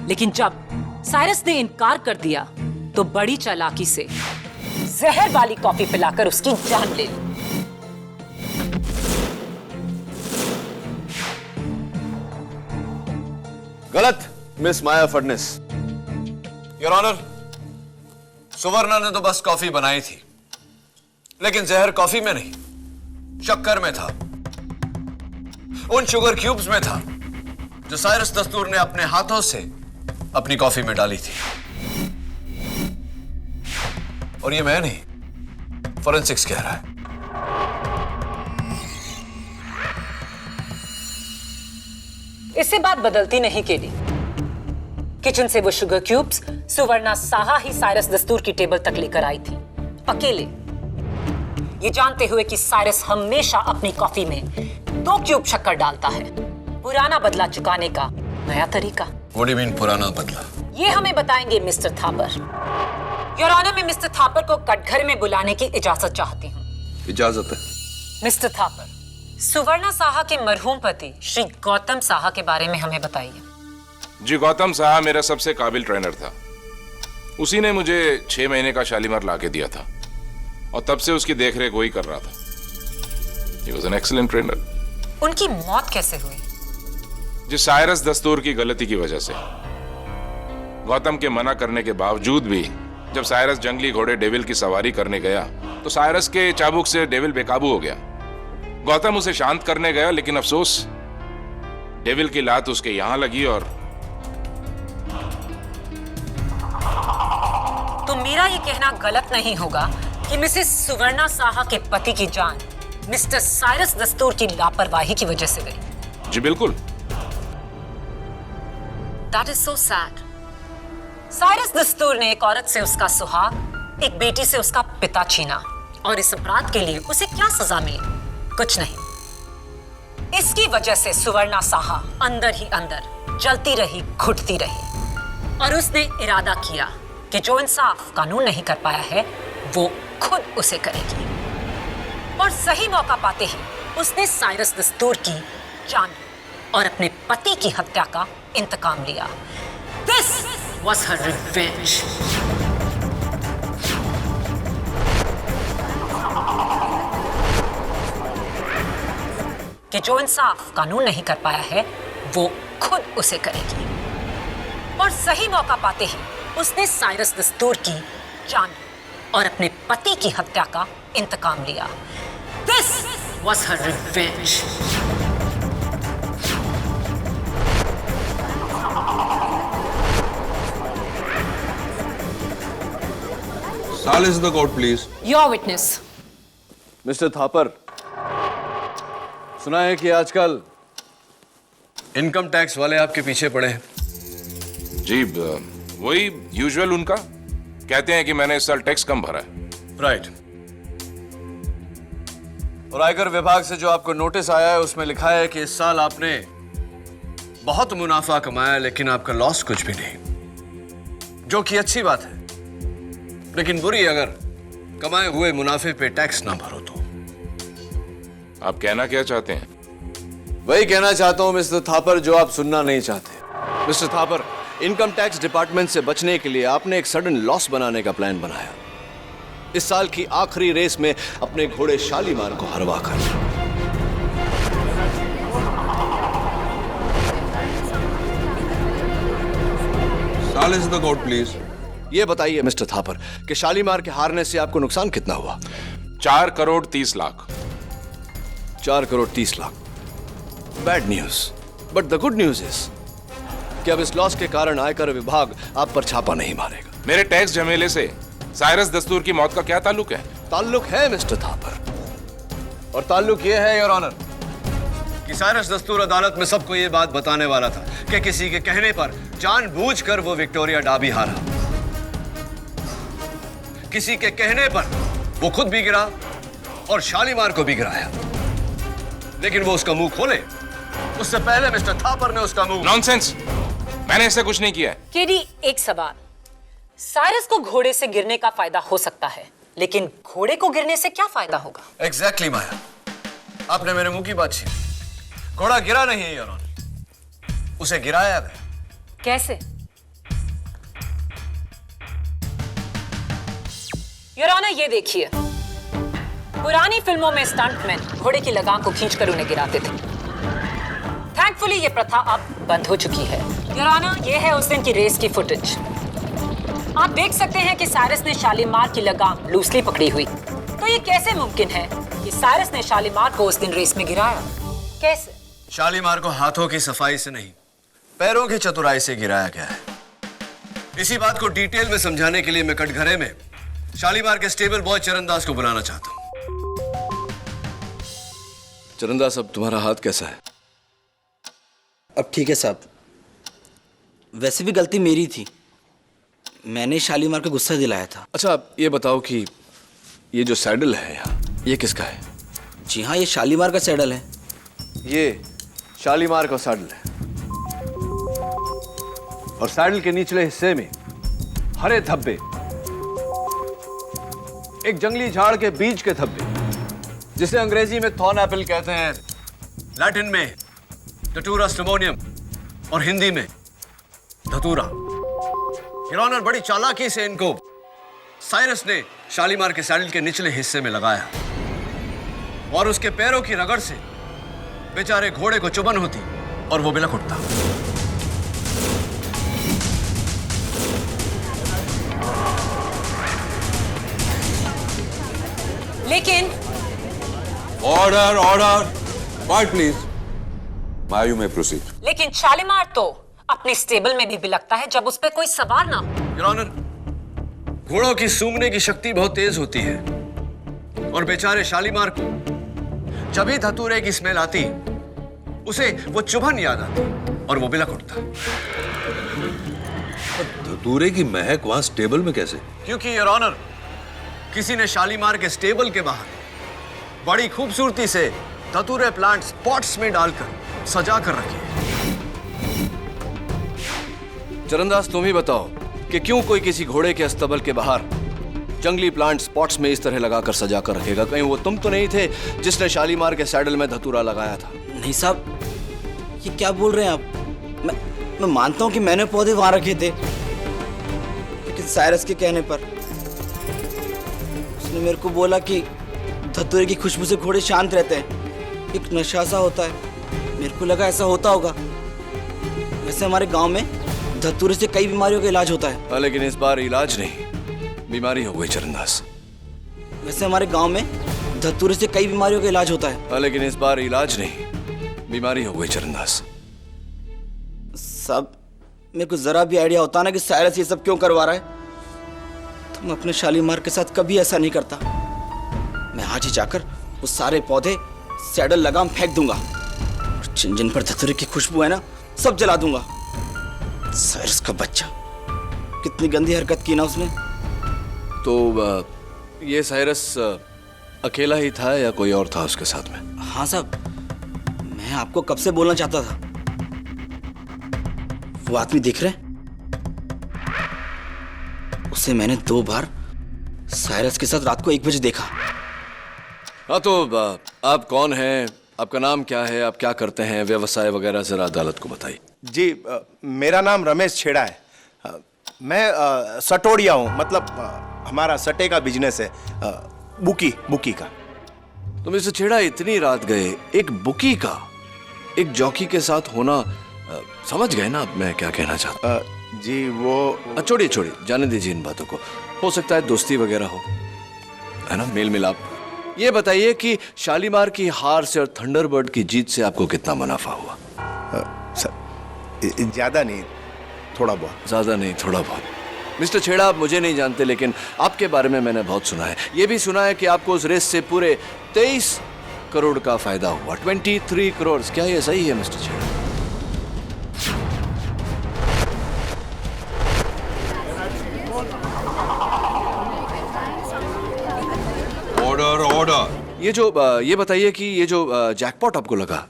लेकिन जब साइरस ने इनकार कर दिया तो बड़ी चालाकी से जहर वाली कॉफी पिलाकर उसकी जान ले ली। गलत, miss Maya Phadnis. Your honour, सुवर्णा ने तो बस कॉफी बनाई थी, लेकिन जहर कॉफी में नहीं, शक्कर में था, उन शुगर क्यूब्स में था जो साइरस दस्तूर ने अपने हाथों से अपनी कॉफी में डाली थी। और ये मैं नहीं, फॉरेंसिक्स कह रहा है। इससे बात बदलती नहीं केडी। किचन से वो शुगर क्यूब्स सुवर्णा साहा ही साइरस दस्तूर की टेबल तक लेकर आई थी, अकेले, ये जानते हुए कि साइरस हमेशा अपनी कॉफी में 2 क्यूब शक्कर डालता है। पुराना बदला चुकाने का नया तरीका। What do you mean, पुराना बदला? ये हमें बताएंगे मिस्टर थापर। योर ऑनर, मैं मिस्टर थापर को कटघरे में बुलाने की इजाजत चाहती हूँ। इजाजत है। मिस्टर थापर, सुवर्णा साहा के मरहूम पति श्री गौतम साहा के बारे में हमें बताइए। जी, गौतम साहा मेरा सबसे काबिल ट्रेनर था। उसी ने मुझे 6 महीने का शालीमार लाके दिया था और तब से उसकी देखरेख वही कर रहा था। He was an excellent trainer. उनकी मौत कैसे हुई? जी, साइरस दस्तूर की गलती की वजह से। गौतम के मना करने के बावजूद भी जब साइरस जंगली घोड़े डेविल की सवारी करने गया तो साइरस के चाबुक से डेविल बेकाबू हो गया। गौतम उसे शांत करने गया, लेकिन अफसोस डेविल की लात उसके यहां लगी। और तो मेरा ये कहना गलत नहीं होगा कि मिसेस सुवर्णा साहा के पति की जान मिस्टर साइरस दस्तूर की लापरवाही की वजह से गई। जी बिल्कुल। That is so sad. Cyrus दस्तूर ने एक औरत से उसका सुहाग, एक बेटी से उसका पिता छीना, और इस अपराध के लिए उसे क्या सजा मिली? कुछ नहीं। इसकी वजह से सुवर्णा साहा अंदर ही अंदर जलती रही, घुटती रही, और उसने इरादा किया कि जो इंसाफ कानून नहीं कर पाया है वो खुद उसे करेगी। और सही मौका पाते ही उसने साइरस दस्तूर की जान और अपने पति की हत्या का इंतकाम लिया। This was her revenge. कि जो इंसाफ कानून नहीं कर पाया है वो खुद उसे करेगी। और सही मौका पाते ही उसने साइरस दस्तूर की जान और अपने पति की हत्या का इंतकाम लिया। This was her revenge. Silence in the court, please. Your witness. Mister Thapar, सुना है कि आजकल इनकम टैक्स वाले आपके पीछे पड़े हैं। जी, वही यूजुअल उनका। कहते हैं कि मैंने इस साल टैक्स कम भरा है। राइट। और आयकर विभाग से जो आपको नोटिस आया है उसमें लिखा है कि इस साल आपने बहुत मुनाफा कमाया, लेकिन आपका लॉस कुछ भी नहीं, जो कि अच्छी बात है, लेकिन बुरी अगर कमाए हुए मुनाफे पे टैक्स ना भरो तो। आप कहना क्या चाहते हैं? वही कहना चाहता हूं मिस्टर थापर जो आप सुनना नहीं चाहते। Mister Thapar, income tax department से बचने के लिए आपने एक सडन लॉस बनाने का प्लान बनाया, इस साल की आखिरी रेस में अपने घोड़े शालीमार को हरवा कर। Silence in the court, please. ये बताइए मिस्टर थापर कि शालीमार के हारने से आपको नुकसान कितना हुआ? 4 crore 30 lakh. 4 crore 30 lakh. Bad news, but the good news is कि अब इस लॉस के कारण आयकर विभाग आप पर छापा नहीं मारेगा। मेरे टैक्स झमेले से साइरस दस्तूर की मौत का क्या ताल्लुक है? ताल्लुक है मिस्टर थापर, और ताल्लुक यह है योर ऑनर कि साइरस दस्तूर अदालत में सबको यह बात बताने वाला था कि किसी के कहने पर जानबूझकर वो विक्टोरिया डाबी हारा। किसी के कहने पर वो खुद भी गिरा और शालीमार को भी गिराया, लेकिन वो उसका मुंह खोले उससे पहले मिस्टर थापर ने उसका मुंह। नॉनसेंस, मैंने ऐसा कुछ नहीं किया है। केडी, एक सवाल। साइरस को घोड़े से गिरने का फायदा हो सकता है, लेकिन घोड़े को गिरने से क्या फायदा होगा? एग्जैक्टली माया, आपने मेरे मुंह की बात छीनी। घोड़ा गिरा नहीं है योर ऑनर, उसे गिराया गया। कैसे? योर ऑनर, ये देखिए, पुरानी फिल्मों में स्टंटमैन घोड़े की लगाम को खींचकर उन्हें गिराते थे। थैंकफुली ये प्रथा अब बंद हो चुकी है। योर ऑनर, ये है उस दिन की रेस की फुटेज। आप देख सकते हैं कि साइरस ने शालीमार की लगाम लूसली पकड़ी हुई। तो ये कैसे मुमकिन है कि साइरस ने शालीमार को उस दिन रेस में गिराया? कैसे? शालीमार को हाथों की सफाई से नहीं, पैरों की चतुराई से गिराया गया है। इसी बात को डिटेल में समझाने के लिए मैं कटघरे में शालीमार के स्टेबल बॉय चरणदास को बुलाना चाहता हूं। चरणदास, अब तुम्हारा हाथ कैसा है? अब ठीक है साहब। वैसे भी गलती मेरी थी, मैंने शालीमार को गुस्सा दिलाया था। अच्छा, आप ये बताओ कि ये जो सैडल है यहाँ, ये किसका है? जी हाँ, ये शालीमार का सैडल है। ये शालीमार का सैडल है और सैडल के निचले हिस्से में हरे धब्बे, एक जंगली झाड़ के बीज के धब्बे, जिसे अंग्रेजी में थॉर्न एपल कहते हैं, लैटिन में टटूरा स्टिमोनियम और हिंदी में धतूरा। योर ऑनर, बड़ी चालाकी से इनको साइरस ने शालीमार के सैडल के निचले हिस्से में लगाया और उसके पैरों की रगड़ से बेचारे घोड़े को चुभन होती और वो बिलख उठता। लेकिन ऑर्डर ऑर्डर, क्वाइट प्लीज। मायू में प्रोसीड। लेकिन शालीमार तो अपने स्टेबल में भी बिलखता है जब उस पर कोई सवार ना हो। योर ऑनर, घोड़ों की सूंघने की शक्ति बहुत तेज होती है और बेचारे शालीमार को जब ही धतूरे की स्मेल आती उसे वो चुभन याद आती और वो बिलख उठता। धतूरे की महक वहां स्टेबल में कैसे? क्योंकि योर ऑनर, किसी ने शालीमार के स्टेबल के बाहर बड़ी खूबसूरती से धतूरे प्लांट्स पॉट्स में डालकर सजा कर रखे। चरणदास, तुम ही बताओ कि क्यों कोई किसी घोड़े के अस्तबल के बाहर जंगली प्लांट्स पॉट्स में इस तरह लगाकर सजा कर रखेगा? कहीं वो तुम तो नहीं थे जिसने शालीमार के सैडल में धतूरा लगाया था? नहीं साहब, ये क्या बोल रहे हैं आप? मैं मानता हूं कि मैंने पौधे वहां रखे थे, लेकिन साइरस के कहने पर उसने मेरे को बोला कि धतूरे की खुशबू से घोड़े शांत रहते हैं, एक नशा सा होता है। मेरे को लगा ऐसा होता होगा। वैसे हमारे गांव में धतूरे से कई बीमारियों का इलाज होता है। लेकिन इस बार इलाज नहीं, बीमारी हो गई चरणदास। वैसे हमारे गांव में धतूरे से कई बीमारियों का इलाज होता है। लेकिन इस बार इलाज नहीं, बीमारी हो गई चरणदास। सब मेरे को जरा भी आइडिया होता ना कि साइरस ये सब क्यों करवा रहा है, तो मैं अपने शालीमार के साथ कभी ऐसा नहीं करता। मैं आज ही जाकर वो सारे पौधे सैडल लगाम फेंक दूंगा और जिन जिन पर धतूरे की खुशबू है ना, सब जला दूंगा। साइरस का बच्चा, कितनी गंदी हरकत की ना उसने। तो ये साइरस अकेला ही था या कोई और था उसके साथ में? हाँ साहब, मैं आपको कब से बोलना चाहता था। वो आदमी दिख रहे, उसे मैंने 2 बार साइरस के साथ रात को 1 बजे देखा। हाँ, तो आप कौन हैं, आपका नाम क्या है, आप क्या करते हैं, व्यवसाय वगैरह जरा अदालत को बताइए। जी, मेरा नाम रमेश छेड़ा है। मैं सटोड़िया हूँ, मतलब हमारा सटे का बिजनेस है, बुकी का। तो मिस्टर छेड़ा, इतनी रात गए एक बुकी का एक जॉकी के साथ होना, समझ गए ना मैं क्या कहना चाहता? जी वो छोड़िए, जाने दीजिए इन बातों को। हो सकता है दोस्ती वगैरह हो, है ना, मेल मिलाप। ये बताइए कि शालीमार की हार से और थंडरबर्ड की जीत से आपको कितना मुनाफा हुआ? ज्यादा नहीं, थोड़ा बहुत। ज्यादा नहीं, थोड़ा बहुत। मिस्टर छेड़ा, आप मुझे नहीं जानते, लेकिन आपके बारे में मैंने बहुत सुना है। ये भी सुना है कि आपको उस रेस से पूरे 23 करोड़ का फायदा हुआ। 23 करोड़, क्या ये सही है मिस्टर छेड़ा? ऑर्डर। ये बताइए कि ये जो जैकपॉट आपको लगा,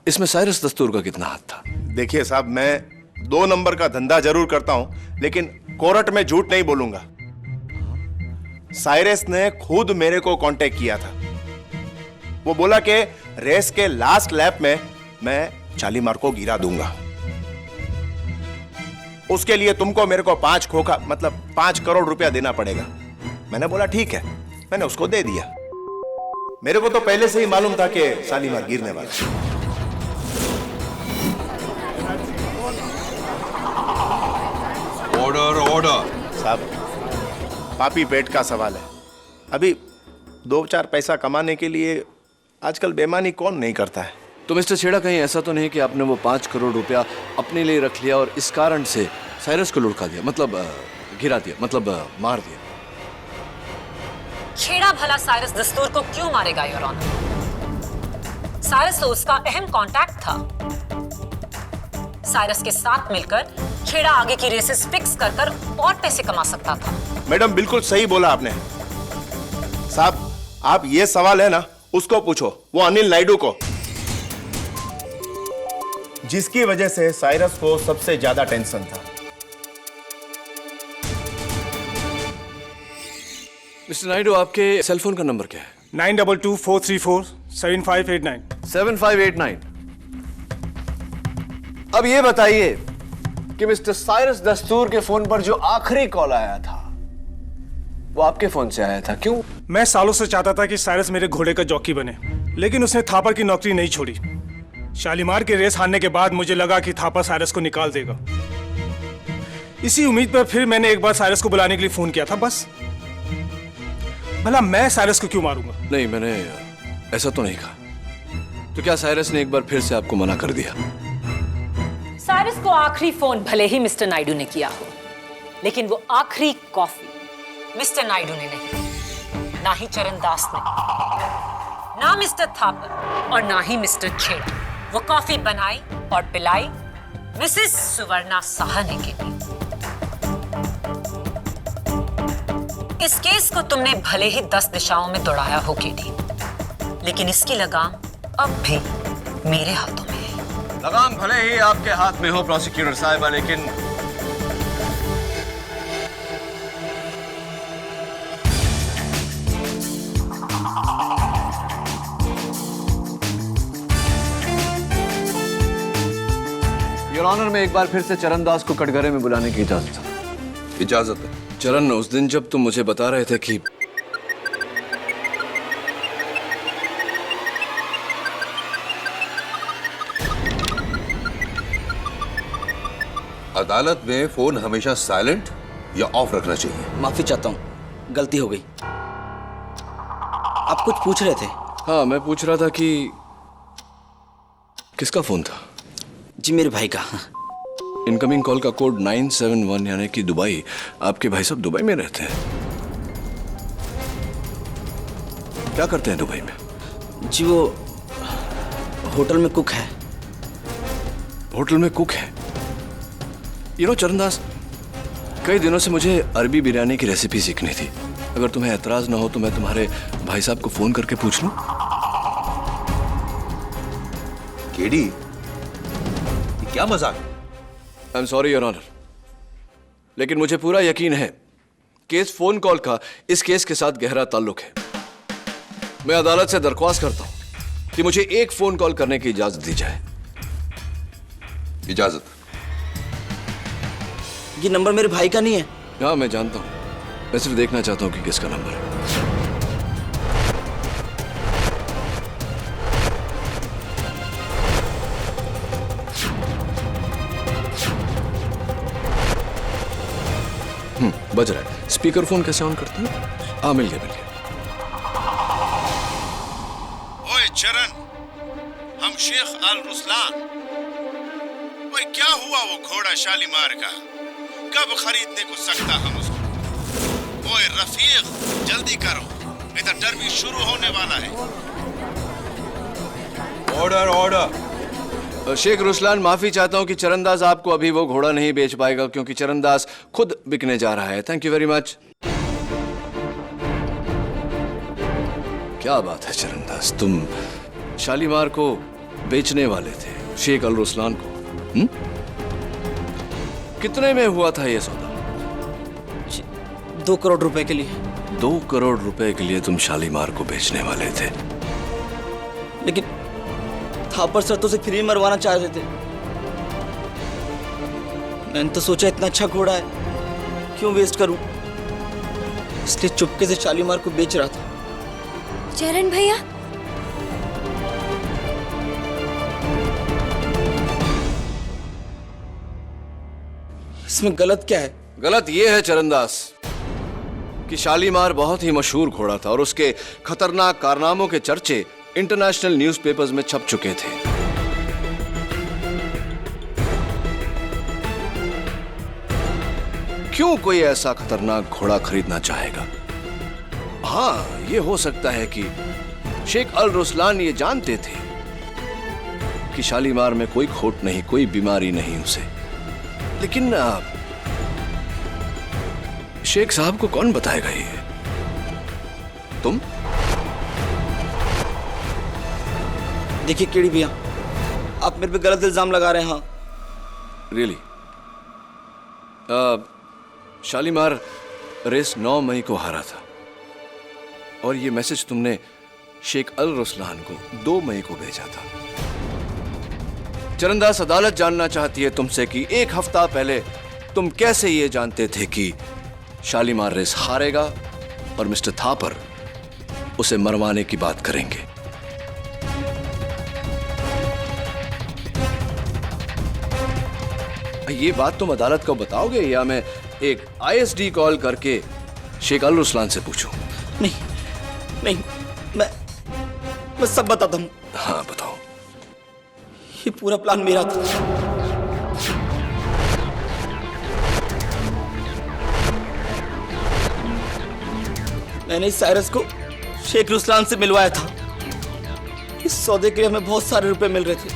इसमें साइरस दस्तूर का कितना हाथ था? देखिए साहब, मैं 2 नंबर का धंधा जरूर करता हूं, लेकिन कोर्ट में झूठ नहीं बोलूंगा। साइरस ने खुद मेरे को कांटेक्ट किया था। वो बोला कि रेस के लास्ट लैप में मैं शालीमार को गिरा दूंगा। उसके लिए तुमको मेरे को 5 करोड़ रुपया देना पड़ेगा। मैंने बोला ठीक है, मैंने उसको दे दिया। मेरे को तो पहले से ही मालूम था कि शालीमार गिरने वाला। ऑर्डर। साहब, पापी पेट का सवाल है। अभी 2-4 पैसा कमाने के लिए आजकल बेईमानी कौन नहीं करता है। तो मिस्टर छेड़ा, कहीं ऐसा तो नहीं कि आपने वो 5 करोड़ रुपया अपने लिए रख लिया और इस कारण से साइरस को लुढ़का दिया, मतलब गिरा दिया, मतलब मार दिया? छेड़ा भला साइरस दस्तूर को क्यों मारेगा योर ऑनर? साइरस तो उसका अहम कांटेक्ट था। साइरस के साथ मिलकर छेड़ा आगे की रेसेस फिक्स कर कर और पैसे कमा सकता था। मैडम बिल्कुल सही बोला आपने। साहब, आप ये सवाल है ना उसको पूछो, वो अनिल नायडू को, जिसकी वजह से साइरस को सबसे ज्यादा टेंशन था। मिस्टर नायडू, आपके सेल फोन का नंबर क्या है? 9224347589। 7589। अब ये बताइए कि मिस्टर साइरस दस्तूर के फोन पर जो आखिरी कॉल आया था वो आपके फोन से आया था, क्यों? मैं सालों से चाहता था कि साइरस मेरे घोड़े का जॉकी बने, लेकिन उसने थापर की नौकरी नहीं छोड़ी। शालीमार के रेस हारने के बाद मुझे लगा कि थापर साइरस को निकाल देगा। इसी उम्मीद पर फिर मैंने एक बार साइरस को बुलाने के लिए फोन किया था, बस। भला मैं साइरस को क्यों मारूंगा? नहीं, मैंने ऐसा तो नहीं कहा। तो क्या साइरस ने एक बार फिर से आपको मना कर दिया? साइरस को आखिरी फोन भले ही मिस्टर नायडू ने किया हो, लेकिन वो आखिरी कॉफी मिस्टर नायडू ने नहीं, ना ही चरण दास ने, ना मिस्टर थापर और ना ही मिस्टर छेड़ा। वो कॉफी बनाई और पिलाई मिसेस सुवर्णा साहनी के लिए। इस केस को तुमने भले ही 10 दिशाओं में दौड़ाया हो केडी, लेकिन इसकी लगाम अब भी मेरे हाथों में है। लगाम भले ही आपके हाथ में हो प्रोसिक्यूटर साहिबा, लेकिन योर ऑनर में एक बार फिर से चरण दास को कटघरे में बुलाने की इजाजत है। इजाजत है। चरण, उस दिन जब तुम मुझे बता रहे थे कि अदालत में फोन हमेशा साइलेंट या ऑफ रखना चाहिए। माफी चाहता हूँ, गलती हो गई। आप कुछ पूछ रहे थे? हाँ, मैं पूछ रहा था कि किसका फोन था? जी, मेरे भाई का। इनकमिंग कॉल का कोड 971, यानी कि दुबई। आपके भाई साहब दुबई में रहते हैं? क्या करते हैं दुबई में? जी, वो होटल में कुक है। होटल में कुक है? चरणदास, कई दिनों से मुझे अरबी बिरयानी की रेसिपी सीखनी थी। अगर तुम्हें एतराज ना हो तो मैं तुम्हारे भाई साहब को फोन करके पूछ लूं? केडी, क्या मजाक? I am sorry your honour, लेकिन मुझे पूरा यकीन है कि इस फोन कॉल का इस केस के साथ गहरा ताल्लुक है। मैं अदालत से दरख्वास्त करता हूं कि मुझे एक फोन कॉल करने की इजाजत दी जाए। इजाजत? ये नंबर मेरे भाई का नहीं है। हाँ, मैं जानता हूं। मैं सिर्फ देखना चाहता हूं कि किसका नंबर है। बज रहा है। स्पीकर फोन कैसे ऑन करते हैं? हाँ, मिल गया। ओए चरण, हम शेख आल रुसलान। ओए, क्या हुआ वो घोड़ा शालीमार का? कब खरीदने को सकता हम उसको? ओए रफीक, जल्दी करो, इधर डर्बी शुरू होने वाला है। Order, order. शेख रुसलान, माफी चाहता हूं कि चरणदास आपको अभी वो घोड़ा नहीं बेच पाएगा, क्योंकि चरणदास खुद बिकने जा रहा है। Thank you very much. क्या बात है चरणदास, तुम शालीमार को बेचने वाले थे शेख अल रुसलान को? कितने में हुआ था ये सौदा? 2 करोड़ रुपए के लिए। 2 करोड़ रुपए के लिए तुम शालीमार को बेचने वाले थे? लेकिन थापर सर तो उसे फ्री में मरवाना चाह रहे थे। मैंने तो सोचा इतना अच्छा घोड़ा है, क्यों वेस्ट करूं, इसलिए चुपके से शालीमार को बेच रहा था। चरण भैया, इसमें गलत क्या है? गलत यह है चरणदास कि शालीमार बहुत ही मशहूर घोड़ा था और उसके खतरनाक कारनामों के चर्चे इंटरनेशनल न्यूज़पेपर्स में छप चुके थे। क्यों कोई ऐसा खतरनाक घोड़ा खरीदना चाहेगा? हाँ, यह हो सकता है कि शेख अल रुसलान ये जानते थे कि शालीमार में कोई खोट नहीं, कोई बीमारी नहीं उसे। लेकिन शेख साहब को कौन बताएगा ये? तुम? देखिए केडी भैया, आप मेरे पे गलत इल्जाम लगा रहे हैं। हाँ रियली? शालीमार रेस 9 मई को हारा था और ये मैसेज तुमने शेख अल रुसलान को 2 मई को भेजा था। चरणदास, अदालत जानना चाहती है तुमसे कि 1 हफ्ता पहले तुम कैसे ये जानते थे कि शालीमार रेस हारेगा और मिस्टर थापर उसे मरवाने की बात करेंगे। ये बात तुम अदालत को बताओगे या मैं एक ISD कॉल करके शेख अल रुसलान से पूछूं? नहीं, मैं सब बताता हूं। हाँ बताओ। ये पूरा प्लान मेरा था। मैंने साइरस को शेख रुसलान से मिलवाया था। इस सौदे के लिए हमें बहुत सारे रुपए मिल रहे थे,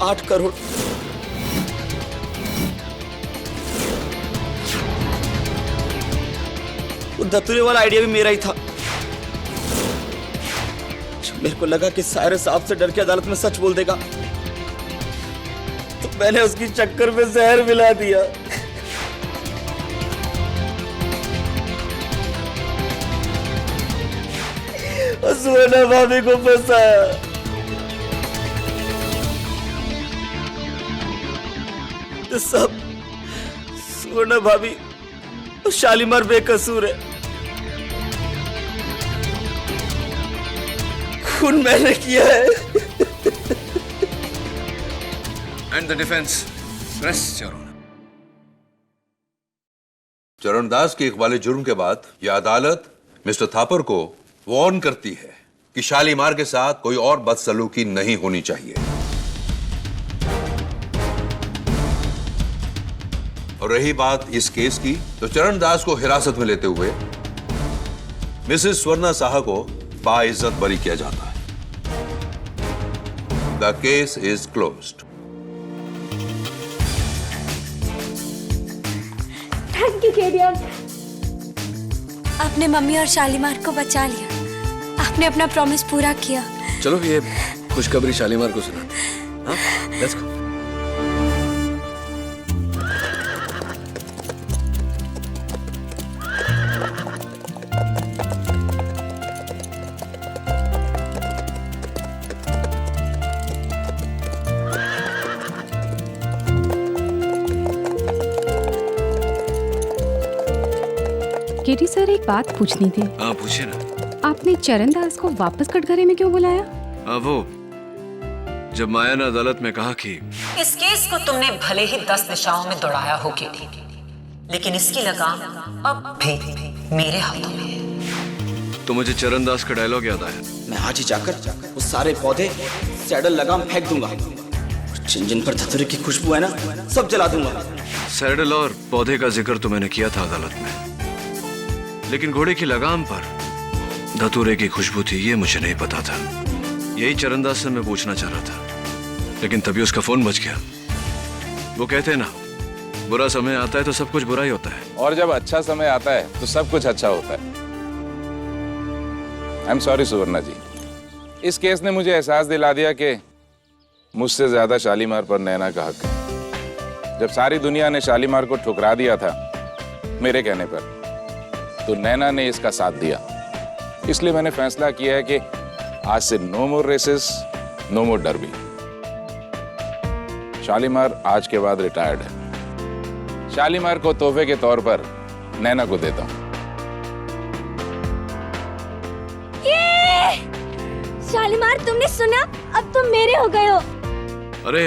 8 करोड़। वो धतूरे वाला आइडिया भी मेरा ही था। जब मेरे को लगा कि साइरस आपसे डर के अदालत में सच बोल देगा, तो मैंने उसकी चक्कर में जहर मिला दिया। और सुवर्णा भाभी को फंसाया। तो सब सुवर्णा भाभी और शालीमार बेकसूर है। खून मैंने किया है। And the defence rest your honour. Charandas के इकबाल जुर्म के बाद यह अदालत मिस्टर थापर को वार्न करती है कि शालीमार के साथ कोई और बदसलूकी नहीं होनी चाहिए। और रही बात इस केस की, तो चरणदास को हिरासत में लेते हुए मिसेस स्वर्णा साहा को बाइज्जत बरी किया जाता है। The case is closed. Thank you KD. आपने मम्मी और शालीमार को बचा लिया। आपने अपना प्रॉमिस पूरा किया। चलो ये खुशखबरी शालीमार को सुना। हाँ, लेट्स गो। केटी सर, एक बात पूछनी थी। हाँ पूछिए ना। आपने चरणदास को वापस कटघरे में क्यों बुलाया? वो जब माया ने अदालत में कहा कि इस केस को तुमने भले ही 10 दिशाओं में दौड़ाया हो केटी, लेकिन इसकी लगाम अब भी मेरे हाथों में है। तो मुझे चरणदास का डायलॉग याद आया। मैं आज ही जाकर वो सारे पौधे सैडल लगाम फेंक दूंगा। जिन जिन पर धतूरे की खुशबू है ना, सब जला दूंगा। सैडल और पौधे का जिक्र तो मैंने किया था अदालत में, लेकिन घोड़े की लगाम पर धतूरे की खुशबू थी ये मुझे नहीं पता था। यही चरणदास से मैं पूछना चाह रहा था, लेकिन तभी उसका फोन बज गया। वो कहते हैं ना, बुरा समय आता है तो सब कुछ बुरा ही होता है, और जब अच्छा समय आता है तो सब कुछ अच्छा होता है। आई एम सॉरी सुवर्णा जी, इस केस ने मुझे एहसास दिला दिया कि मुझसे ज्यादा शालीमार पर नैना का हक है। जब सारी दुनिया ने शालीमार को ठुकरा दिया था मेरे कहने पर, तो नैना ने इसका साथ दिया। इसलिए मैंने फैसला किया है कि आज से नो मोर रेसेस, नो मोर डर्बी। शालीमार आज के बाद रिटायर्ड है। शालीमार को तोहफे के तौर पर नैना को देता हूं। शालीमार, तुमने सुना? अब तुम मेरे हो गए हो। अरे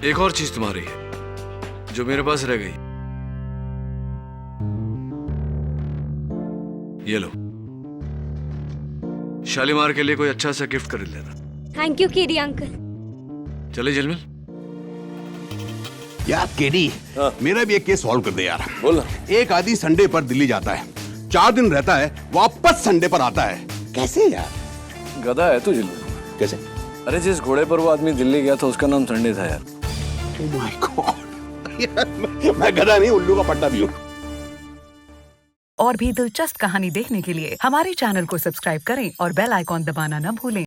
एक और चीज तुम्हारी है जो मेरे पास रह गई। ये लो, शालीमार के लिए कोई अच्छा सा गिफ्ट खरीद लेना। Thank you KD uncle. चले झिलमिल। यार केडी, मेरा भी एक केस सॉल्व कर दे यार। बोल। एक आदमी संडे पर दिल्ली जाता है, 4 दिन रहता है, वापस संडे पर आता है। कैसे यार? गधा है तू झिलमिल। कैसे? अरे जिस घोड़े पर वो आदमी दिल्ली गया था उसका नाम संडे था यार। Oh my God। मैं गधा नहीं, उल्लू का पट्टा भी हूँ। और भी दिलचस्प कहानी देखने के लिए हमारे चैनल को सब्सक्राइब करें और बेल आइकॉन दबाना न भूलें।